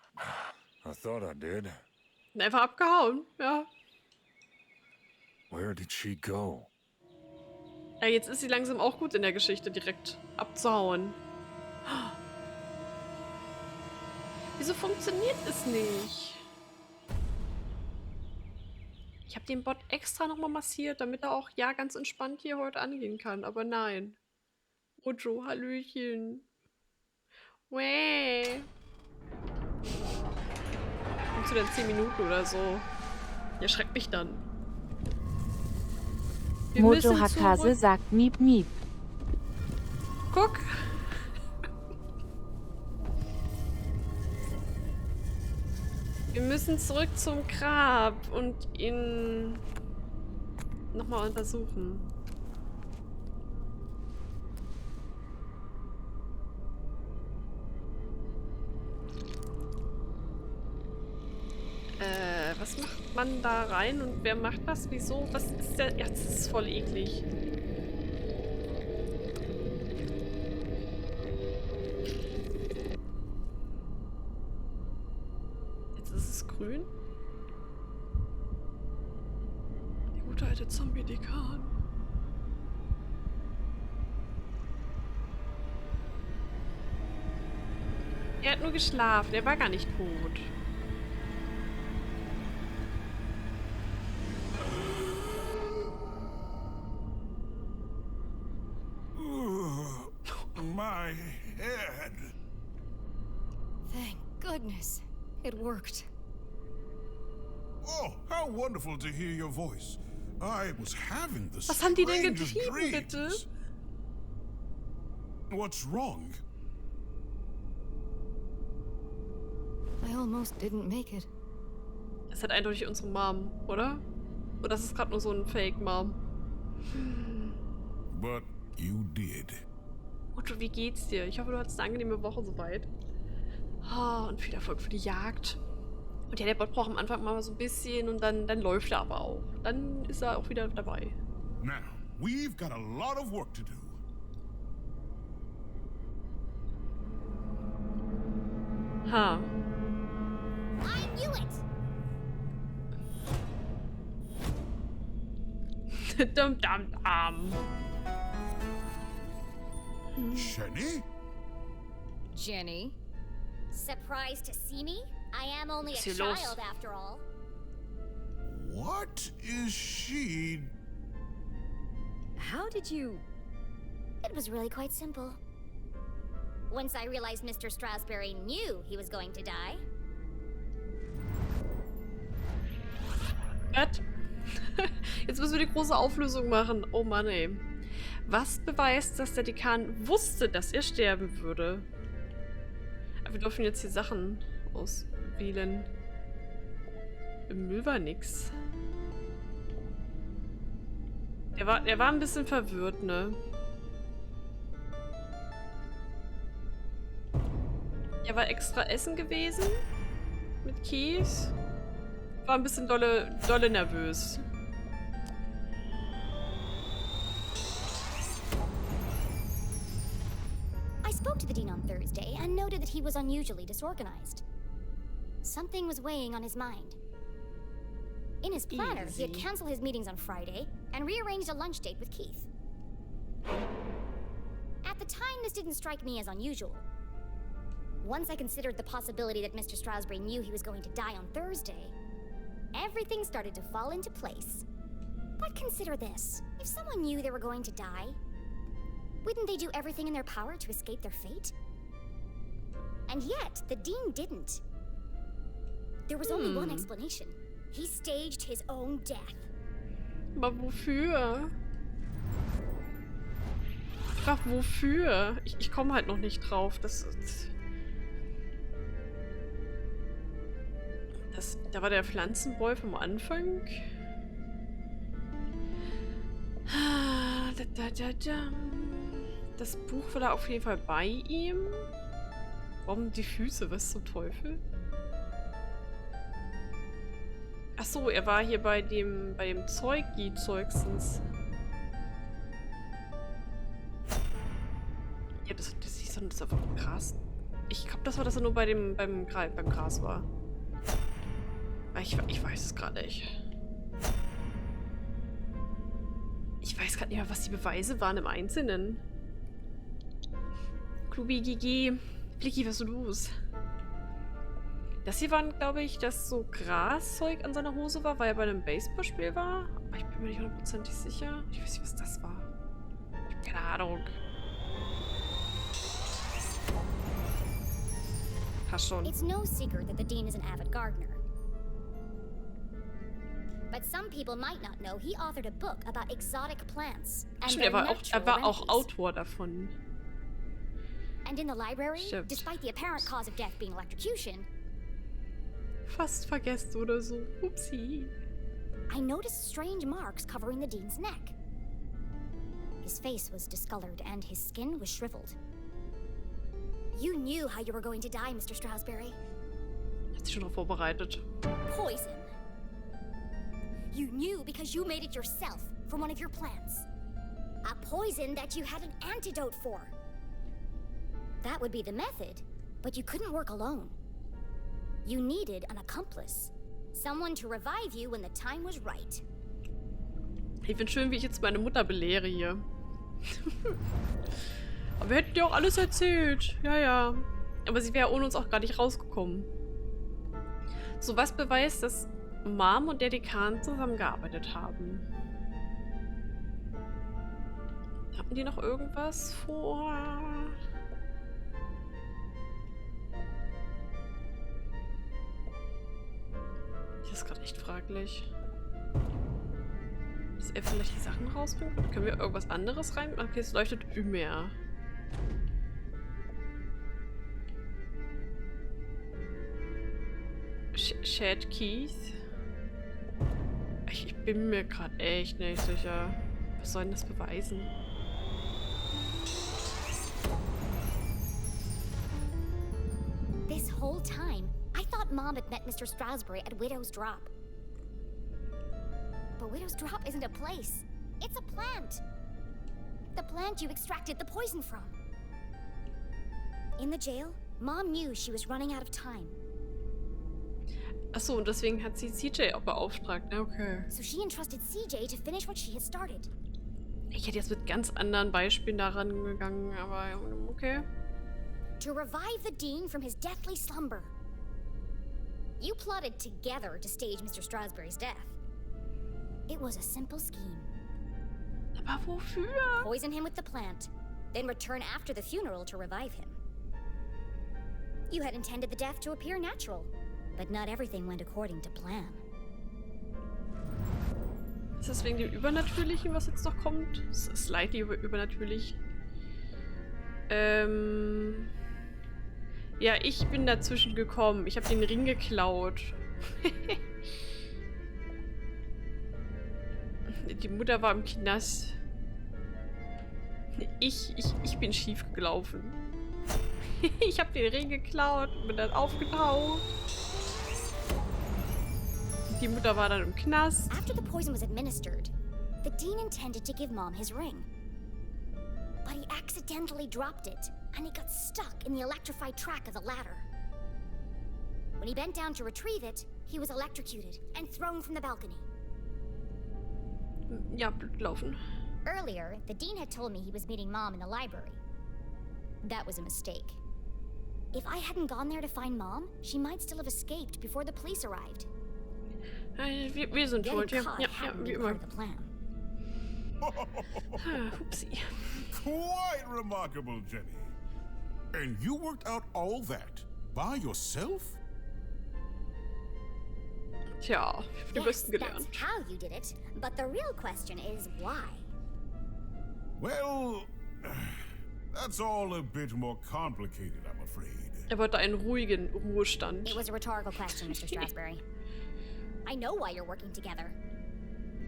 I thought I did. Einfach abgehauen, ja. Where did she go? Ja, jetzt ist sie langsam auch gut in der Geschichte, direkt abzuhauen. Wieso funktioniert es nicht? Ich habe den Bot extra nochmal massiert, damit er auch ja ganz entspannt hier heute angehen kann. Aber nein. Ojo, Hallöchen. Wäh. Kommst du denn 10 Minuten oder so? Der schreckt mich dann. Wir Mojo müssen Hakase zurück. sagt Miep Miep. Guck. Wir müssen zurück zum Grab und ihn nochmal untersuchen. Was macht man da rein und wer macht das? Wieso? Was ist der? Ja, das ist voll eklig. Jetzt ist es grün. Der gute alte Zombie-Dekan. Er hat nur geschlafen, er war gar nicht tot. My head. Thank goodness. It worked. Oh, how wonderful to hear your voice. I was having the Was haben die denn strangest getrieben, bitte? dreams. What's wrong? I almost didn't make it. Das hat eindeutig unsere Mom, oder? Oder ist es gerade nur so ein Fake-Mom? But you did. Otto, wie geht's dir? Ich hoffe, du hattest eine angenehme Woche soweit. Oh, und viel Erfolg für die Jagd. Und ja, der Bot braucht am Anfang mal so ein bisschen und dann läuft er aber auch. Dann ist er auch wieder dabei. Now, we've got a lot of work to do. Ha. I knew it! Dum dum dum. Jenny? Jenny? Surprised to see me? I am only a Was hier los? child after all. What is she? How did you... It was really quite simple. Once I realized Mr. Strasberry knew he was going to die. Was? Jetzt müssen wir die große Auflösung machen. Oh Mann, ey. Was beweist, dass der Dekan wusste, dass er sterben würde? Aber wir dürfen jetzt hier Sachen auswählen. Im Müll war nix. Der war ein bisschen verwirrt, ne? Er war extra essen gewesen. Mit Kies. War ein bisschen dolle nervös. I spoke to the dean on Thursday and noted that he was unusually disorganized. Something was weighing on his mind. In his planner, he had canceled his meetings on Friday and rearranged a lunch date with Keith. At the time, this didn't strike me as unusual. Once I considered the possibility that Mr. Strasberry knew he was going to die on Thursday, everything started to fall into place. But consider this. If someone knew they were going to die, wouldn't they do everything in their power to escape their fate? And yet, the dean didn't. There was only one explanation. He staged his own death. Aber wofür? Ach, wofür? Ich komme halt noch nicht drauf. Da war der Pflanzenboy vom Anfang. Das Buch war da auf jeden Fall bei ihm. Warum die Füße? Was zum Teufel? Ach so, er war hier bei dem Zeugi-Zeugstens. Ja, das hieß das einfach Gras. Ich glaube, das war, dass er nur beim Gras war. Ich weiß es gerade nicht. Ich weiß gerade nicht mehr, was die Beweise waren im Einzelnen. Klubi, GG. Blicki, was ist los? Das hier waren, glaube ich, dass so Graszeug an seiner Hose war, weil er bei einem Baseballspiel war. Aber ich bin mir nicht hundertprozentig sicher. Ich weiß nicht, was das war. Ich habe keine Ahnung. Passt schon. It's no secret that the dean is an avid gardener. But some people might not know he authored a book about exotic plants and Stimmt, their er natural war auch remedies. Autor davon. And in the library, Stimmt. despite the apparent cause of death being electrocution, Fast vergessen oder so. Upsi. I noticed strange marks covering the dean's neck. His face was discolored and his skin was shriveled. You knew how you were going to die, Mr. Strasberry. Hat sich schon darauf vorbereitet. Poison. You knew because you made it yourself from one of your plants. A poison that you had an antidote for. That would be the method, but you couldn't work alone. You needed an accomplice. Someone to revive you when the time was right. Ich finde schön, wie ich jetzt meine Mutter belehre hier. Aber wir hätten dir auch alles erzählt. Ja, ja. Aber sie wäre ohne uns auch gar nicht rausgekommen. So, was beweist, dass Mom und der Dekan zusammengearbeitet haben? Hatten die noch irgendwas vor? Das ist gerade echt fraglich. Dass er vielleicht die Sachen rausbringt? Können wir irgendwas anderes rein? Okay, es leuchtet mehr. Shed Keith? Ich bin mir gerade echt nicht sicher. Was soll denn das beweisen? This whole time, I thought Mom had met Mr. Strasberry at Widow's Drop. But Widow's Drop isn't a place. It's a plant. The plant you extracted the poison from. In the jail, Mom knew she was running out of time. Achso, und deswegen hat sie CJ auch beauftragt, ne? Okay. So she entrusted CJ to finish what she had started. Ich hätte jetzt mit ganz anderen Beispielen daran gegangen, aber okay. To revive the Dean from his deathly slumber. You plotted together to stage Mr. Strasberry's death. It was a simple scheme. Aber wofür? Poison him with the plant, then return after the funeral to revive him. You had intended the death to appear natural, but not everything went according to plan. Ist das wegen dem Übernatürlichen, was jetzt noch kommt? Es ist slightly übernatürlich. Ja, ich bin dazwischen gekommen. Ich habe den Ring geklaut. Die Mutter war im Knast. Ich bin schief gelaufen. Ich habe den Ring geklaut und bin dann aufgetaucht. Die Mutter war dann im Knast. After the poison was administered, the Dean intended to give Mom his ring. But he accidentally dropped it, and it got stuck in the electrified track of the ladder. When he bent down to retrieve it, he was electrocuted and thrown from the balcony. Ja, Blut laufen. Earlier, the Dean had told me he was meeting Mom in the library. That was a mistake. If I hadn't gone there to find Mom, she might still have escaped before the police arrived. Wir sind schuld, ja. Ja, wie immer. Upsi. Quite remarkable, Jenny. And you worked out all that by yourself? Tja, ich hab die Besten Yes, gelernt. that's how you did it, but the real question is why? Well, that's all a bit more complicated, I'm afraid. Er wollte einen ruhigen Ruhestand. It was a rhetorical question, Mr. Strasberry. I know why you're working together.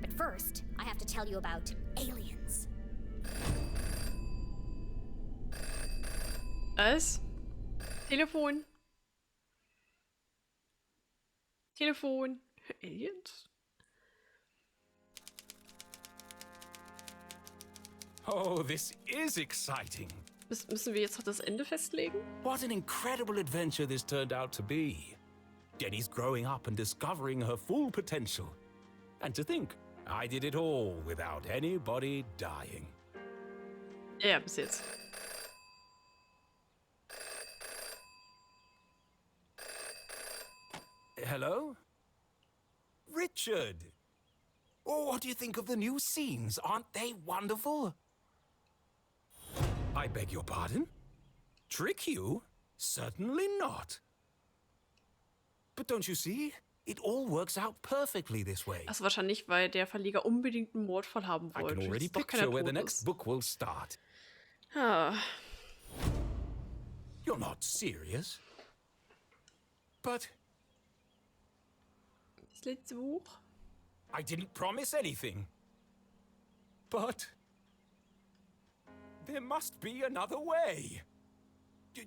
But first, I have to tell you about aliens. Was? Telefon. Telefon. Aliens? Oh, this is exciting. Müssen wir jetzt noch das Ende festlegen? What an incredible adventure this turned out to be. Jenny's growing up and discovering her full potential. And to think, I did it all without anybody dying. Ja, bis jetzt. Hello? Richard! Oh, what do you think of the new scenes? Aren't they wonderful? I beg your pardon? Trick you? Certainly not. But don't you see? It all works out perfectly this way. Also wahrscheinlich, weil der Verleger unbedingt einen Mordfall haben I wollte. can already dass doch keiner picture where the tot next ist. book will start. Ah. You're not serious? But Das letzte Buch. I didn't promise anything. But there must be another way.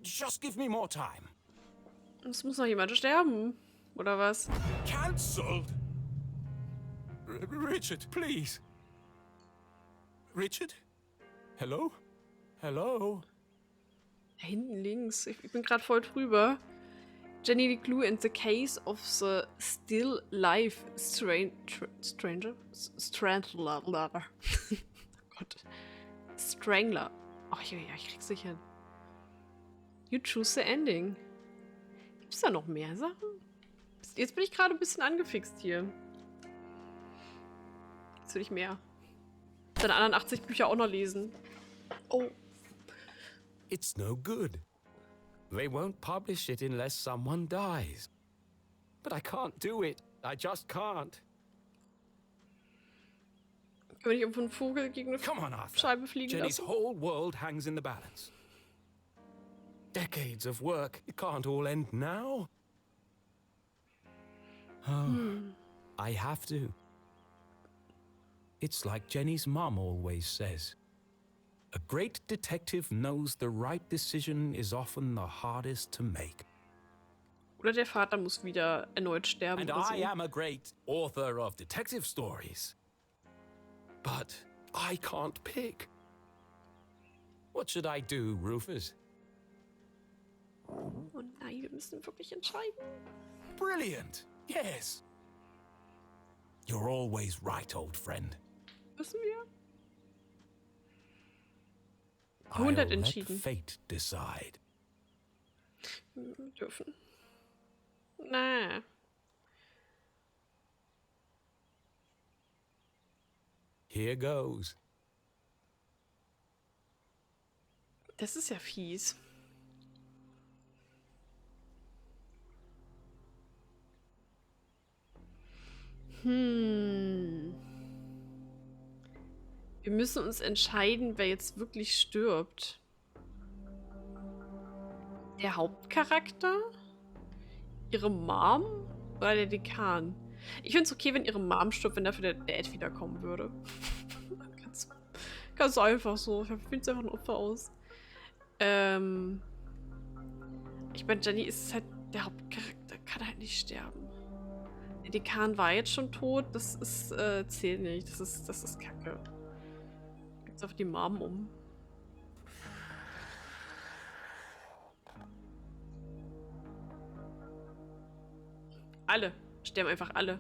Just give me more time. Es muss noch jemand sterben. Oder was? Cancelled? Richard, please. Richard? Hello? Hello? Da hinten links. Ich bin gerade voll drüber. Jenny LeClue and the case of the still life stranger? Strangler. Oh Gott. Strangler. Ach ja, ich krieg's nicht hin. You choose the ending. Gibt's da noch mehr Sachen? Jetzt bin ich gerade ein bisschen angefixt hier. Jetzt will ich mehr. Seine anderen 80 Bücher auch noch lesen. Oh. It's no good. They won't publish it unless someone dies. But I can't do it. I just can't. Kann man nicht irgendwo einen Vogel gegen eine Come on, Arthur. Scheibe fliegen Jenny's lassen? whole world hangs in the balance. Decades of work. It can't all end now. Oh, I have to. It's like Jenny's mum always says. A great detective knows the right decision is often the hardest to make. Oder der Vater muss wieder erneut sterben And oder so. I am a great author of detective stories. But I can't pick. What should I do, Rufus? Nein, wir müssen wirklich entscheiden. Brilliant. Yes. You're always right, old friend. Müssen wir? I'll 100 let entschieden. fate decide. Wir dürfen. Na. Here goes. Das ist ja fies. Wir müssen uns entscheiden, wer jetzt wirklich stirbt. Der Hauptcharakter? Ihre Mom? Oder der Dekan? Ich finde es okay, wenn ihre Mom stirbt, wenn dafür der Dad wiederkommen würde. Ganz einfach so. Ich finde es einfach ein Opfer aus. Ich meine, Jenny ist halt der Hauptcharakter, kann halt nicht sterben. Der Dekan war jetzt schon tot, das ist, zählt nicht. Das ist Kacke. Jetzt auf die Mom um. Alle. Sterben einfach alle.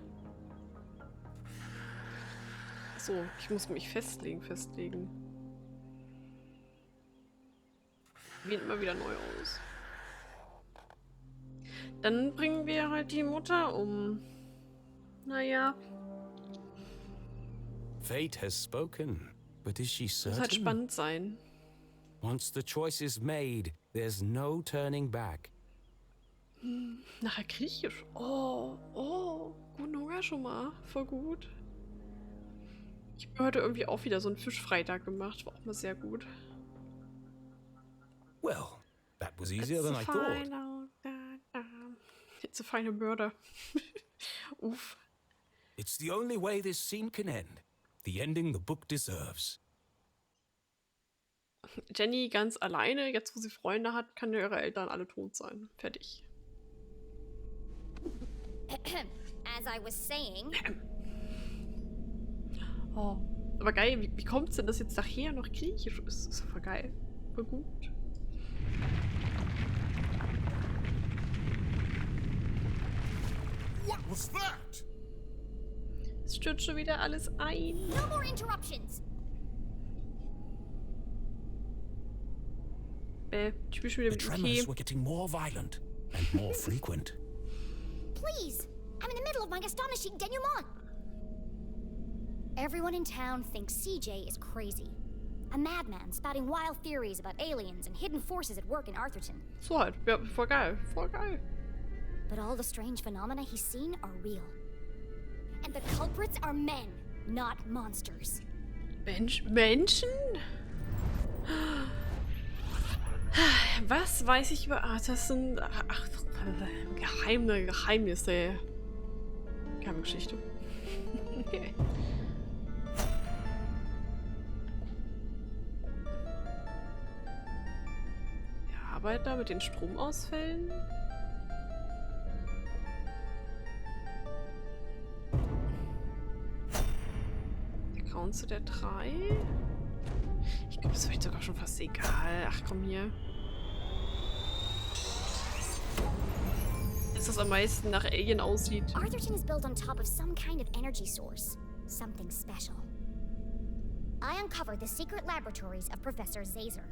So, ich muss mich festlegen. Wählt immer wieder neu aus. Dann bringen wir halt die Mutter um. Naja. Fate has spoken, but is she Muss certain? halt spannend sein. Once the choice is made, there's no turning back. Nachher Griechisch. Guten Hunger schon mal. Voll gut. Ich habe heute irgendwie auch wieder so einen Fischfreitag gemacht. War auch mal sehr gut. Well, that was easier than I thought. It's a final murder. Uff. It's the only way this scene can end. The ending the book deserves. Jenny ganz alleine, jetzt wo sie Freunde hat, kann ihre Eltern alle tot sein. Fertig. As I was saying. Oh, aber geil, wie kommt es denn, dass jetzt nachher noch Griechisch ist? Das ist voll geil. Voll gut. What was that? Es stürzt schon wieder alles ein. No more interruptions. Typisch mit The dem tremors Okay. were getting more violent and more frequent. Please, I'm in the middle of my astonishing denouement. Everyone in town thinks CJ is crazy. A madman spouting wild theories about aliens and hidden forces at work in Arthurton. So halt. Ja, voll geil. Voll geil. But all the strange phenomena he's seen are real. And the culprits are men, not monsters. Menschen? Was weiß ich über Arthurton? Ach, Geheimnisse. Geheimgeschichte. Okay. Der Arbeiter mit den Stromausfällen? Der Graunste der 3? Ich glaube, das ist vielleicht sogar schon fast egal. Ach komm hier. Ist das am meisten nach Alien aussieht. Arthurton is built on top of some kind of energy source. Something special. I uncovered the secret laboratories of Professor Zazer.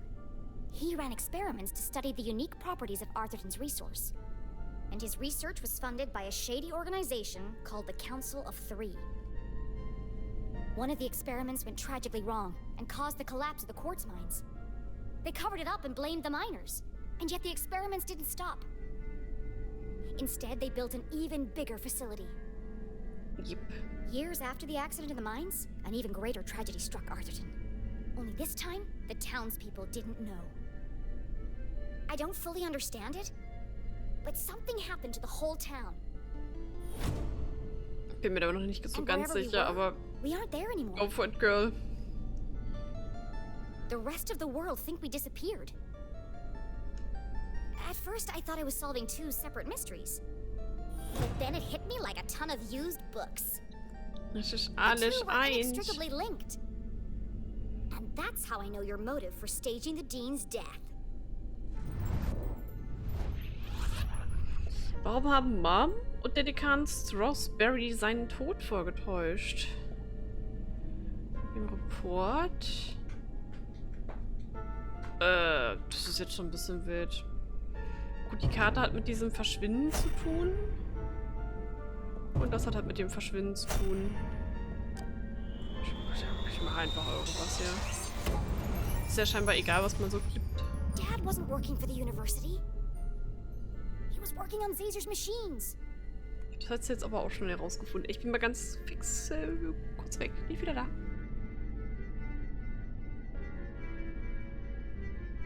He ran experiments to study the unique properties of Arthurton's resource. And his research was funded by a shady organization called the Council of Three. One of the experiments went tragically wrong and caused the collapse of the quartz mines. They covered it up and blamed the miners. And yet the experiments didn't stop. Instead, they built an even bigger facility. Yep. Years after the accident in the mines, an even greater tragedy struck Arthurton. Only this time, the townspeople didn't know. I don't fully understand it, but something happened to the whole town. Bin mir da noch nicht so And ganz wherever we sicher, were, aber we aren't there anymore. go for it, girl. The rest of the world think we disappeared. At first, I thought I was solving two separate mysteries. But then it hit me like a ton of used books. Das ist The alles two were eins. inextricably linked. And that's how I know your motive for staging the Dean's death. Warum haben Mom und der Dekan Strasberry seinen Tod vorgetäuscht? Im Report. Das ist jetzt schon ein bisschen wild. Gut, die Karte hat mit diesem Verschwinden zu tun. Und das hat halt mit dem Verschwinden zu tun. Ich mache einfach irgendwas hier. Ist ja scheinbar egal, was man so gibt. Dad wasn't working for the university. He was working on Caesar's machines. Das hat sie jetzt aber auch schon herausgefunden. Ich bin mal ganz fix kurz weg. Bin wieder da.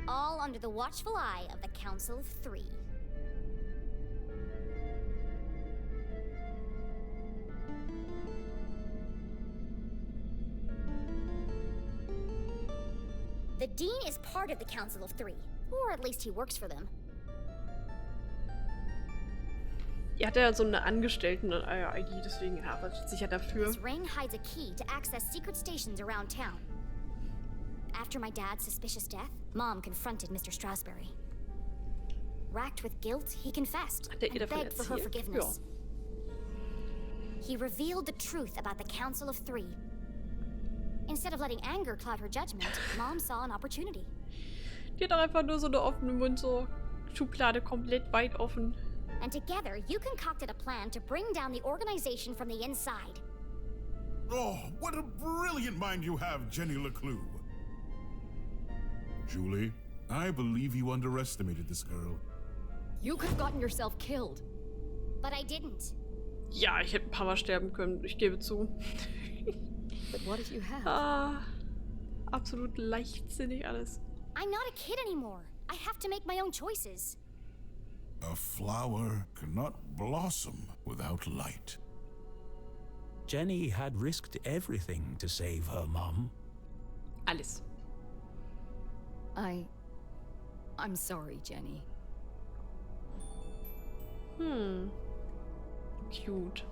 All under the watchful eye of the Council of Three. The Dean is part of the Council of Three, or at least he works for them. Er hat ja so eine Angestellten-ID, deswegen arbeitet sich ja dafür. This ring hides a key to access secret stations around town. After my dad's suspicious death, Mom confronted Mr. Strasberry. Racked with guilt, he confessed Hat er ihr and davon begged for her erzählt? forgiveness. He revealed the truth about the Council of Three. Instead of letting anger cloud her judgment, Mom saw an opportunity. Die hat doch einfach nur so eine offene Mund, so Schublade komplett weit offen. And together, you concocted a plan to bring down the organization from the inside. Oh, what a brilliant mind you have, Jenny LeClue. Julie, I believe you underestimated this girl. You could have gotten yourself killed. But I didn't. Ja, ich hätte ein paar Mal sterben können, ich gebe zu. But what if you had? Ah, absolut leichtsinnig alles. I'm not a kid anymore. I have to make my own choices. A flower cannot blossom without light. Jenny had risked everything to save her mum. Alles. I'm sorry, Jenny. Cute.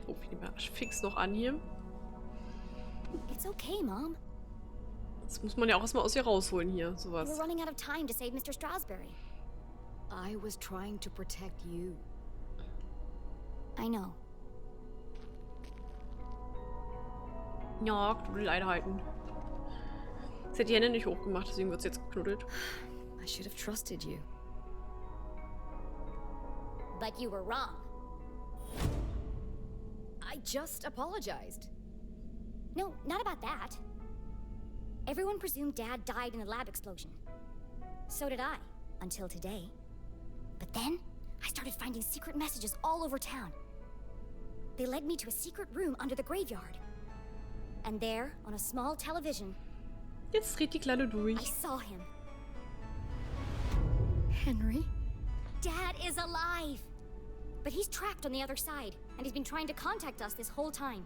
Oh, ich nehme mal fix noch an hier. It's okay, Mom. Das muss man ja auch erstmal aus ihr rausholen hier, We're sowas. running out of time to save Mr. Strasberry. I was trying to protect you. I know. Ja, Knuddeleinheiten. Sie hat die Hände nicht hochgemacht, deswegen wird sie jetzt geknuddelt. I should have trusted you. But you were wrong. I just apologized. No, not about that. Everyone presumed Dad died in the lab explosion. So did I, until today. But then, I started finding secret messages all over town. They led me to a secret room under the graveyard. And there, on a small television, Jetzt dreht die Kleine I durch. saw him. Henry? Dad is alive! But he's trapped on the other side, and he's been trying to contact us this whole time.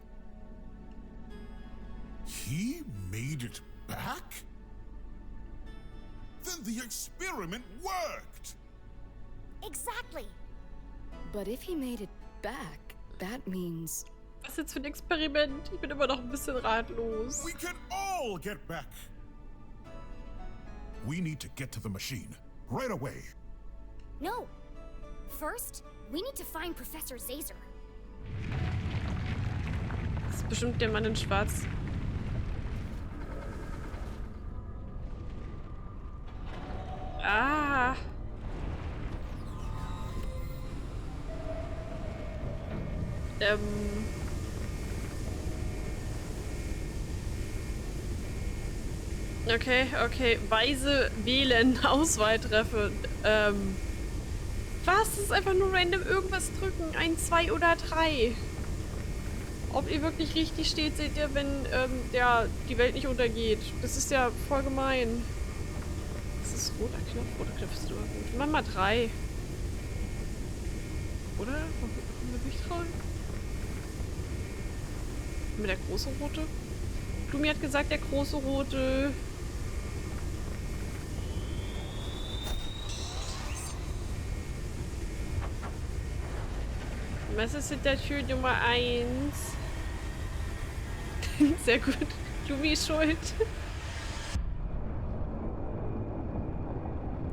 He made it back? Then the experiment worked! Exactly! But if he made it back, that means... Was jetzt für ein Experiment? Ich bin immer noch ein bisschen ratlos. We can all get back! We need to get to the machine, right away. No! First, we need to find Professor Caesar. Das ist bestimmt der Mann in Schwarz. Ah! Okay. Weise wählen, Auswahl treffen. Was? Das ist einfach nur random irgendwas drücken. 1, 2 oder 3. Ob ihr wirklich richtig steht, seht ihr, wenn die Welt nicht untergeht. Das ist ja voll gemein. Das ist roter Knopf. Roter Knopf ist immer gut. Mach mal 3. Oder? Kommen wir nicht dran? Mit der große rote? Lumi hat gesagt, der große rote. Was ist hinter Tür Nummer 1? Sehr gut. Lumi ist schuld.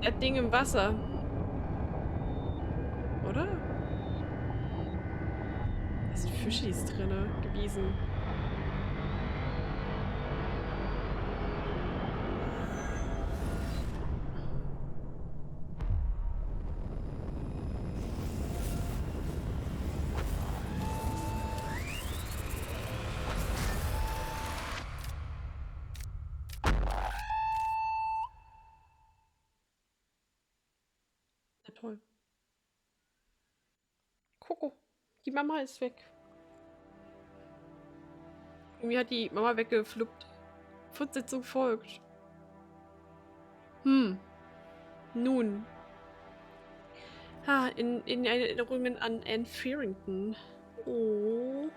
Das Ding im Wasser. Oder? Fischis drinne gewesen. Ja, toll. Coco, die Mama ist weg. Irgendwie hat die Mama weggefluppt. Fortsetzung folgt. Nun. In Erinnerungen an Anne Farrington. Oh.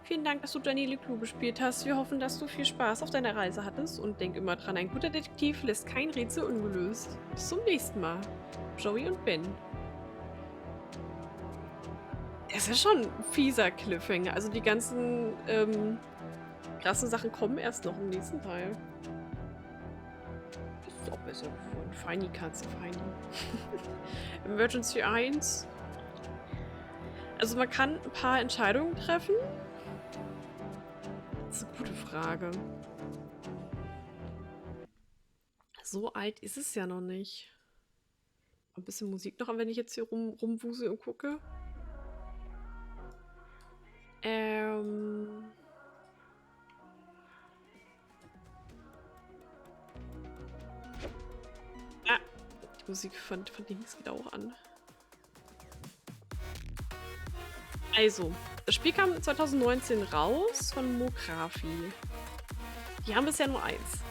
Vielen Dank, dass du Jenny LeClue gespielt hast. Wir hoffen, dass du viel Spaß auf deiner Reise hattest. Und denk immer dran, ein guter Detektiv lässt kein Rätsel ungelöst. Bis zum nächsten Mal. Joey und Ben. Das ist ja schon ein fieser Cliffhanger. Also die ganzen krassen Sachen kommen erst noch im nächsten Teil. Das ist auch besser geworden. Feini Katze, Feini. Emergency 1. Also man kann ein paar Entscheidungen treffen. Das ist eine gute Frage. So alt ist es ja noch nicht. Ein bisschen Musik noch, wenn ich jetzt hier rumwusel und gucke. Die Musik von Dings geht auch an. Also, das Spiel kam 2019 raus von Mokrafi. Die haben bisher nur eins.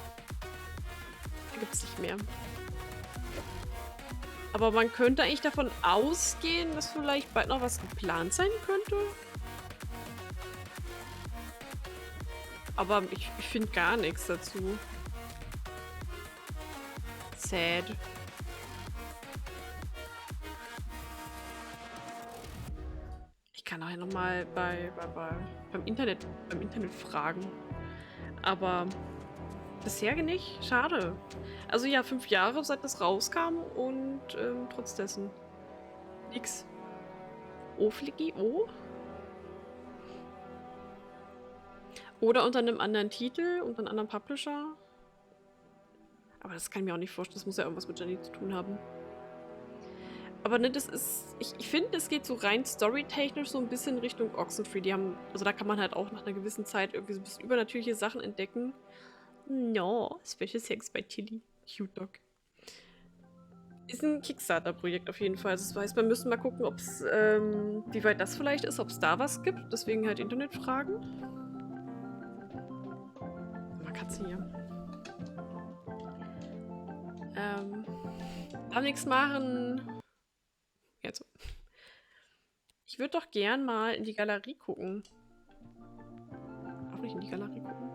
Da gibt es nicht mehr. Aber man könnte eigentlich davon ausgehen, dass vielleicht bald noch was geplant sein könnte. Aber ich finde gar nichts dazu. Sad. Ich kann nachher nochmal beim Internet fragen. Aber bisher nicht. Schade. Also ja, 5 Jahre seit das rauskam und trotz dessen nix. Oh, Flicky, oh. Oder unter einem anderen Titel, unter einem anderen Publisher. Aber das kann ich mir auch nicht vorstellen. Das muss ja irgendwas mit Jenny zu tun haben. Aber ne, das ist. Ich finde, es geht so rein storytechnisch so ein bisschen Richtung Oxenfree. Die haben. Also da kann man halt auch nach einer gewissen Zeit irgendwie so ein bisschen übernatürliche Sachen entdecken. No, Special Sex bei Tilly. Cute Dog. Ist ein Kickstarter-Projekt auf jeden Fall. Also das heißt, wir müssen mal gucken, ob es, wie weit das vielleicht ist, ob es da was gibt. Deswegen halt Internetfragen. Mal Katze hier. Darf nichts machen. Jetzt. Ich würde doch gern mal in die Galerie gucken. Auch nicht in die Galerie gucken.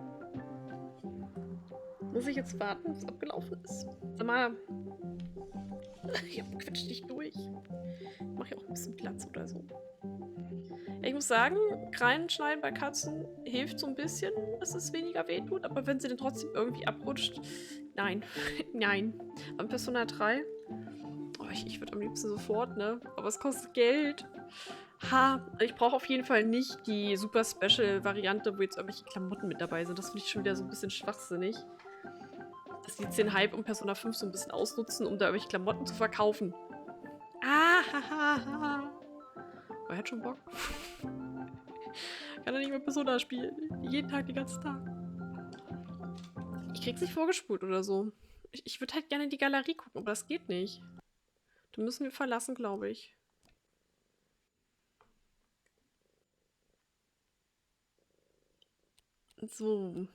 Muss ich jetzt warten, bis es abgelaufen ist? Sag mal. Ich quetsch dich durch. Mach ja auch ein bisschen Platz oder so. Ja, ich muss sagen, Krallen schneiden bei Katzen hilft so ein bisschen, dass es weniger wehtut. Aber wenn sie dann trotzdem irgendwie abrutscht, nein. Nein. Beim Persona 3. Oh, ich würde am liebsten sofort, ne? Aber es kostet Geld. Ha, ich brauche auf jeden Fall nicht die super Special-Variante, wo jetzt irgendwelche Klamotten mit dabei sind. Das finde ich schon wieder so ein bisschen schwachsinnig. Dass die 10 Hype und Persona 5 so ein bisschen ausnutzen, um da irgendwelche Klamotten zu verkaufen. Ah, hahaha. Er hat schon Bock. Kann er nicht mehr Persona spielen. Jeden Tag, den ganzen Tag. Ich krieg's nicht vorgespult oder so. Ich würde halt gerne in die Galerie gucken, aber das geht nicht. Da müssen wir verlassen, glaube ich. So.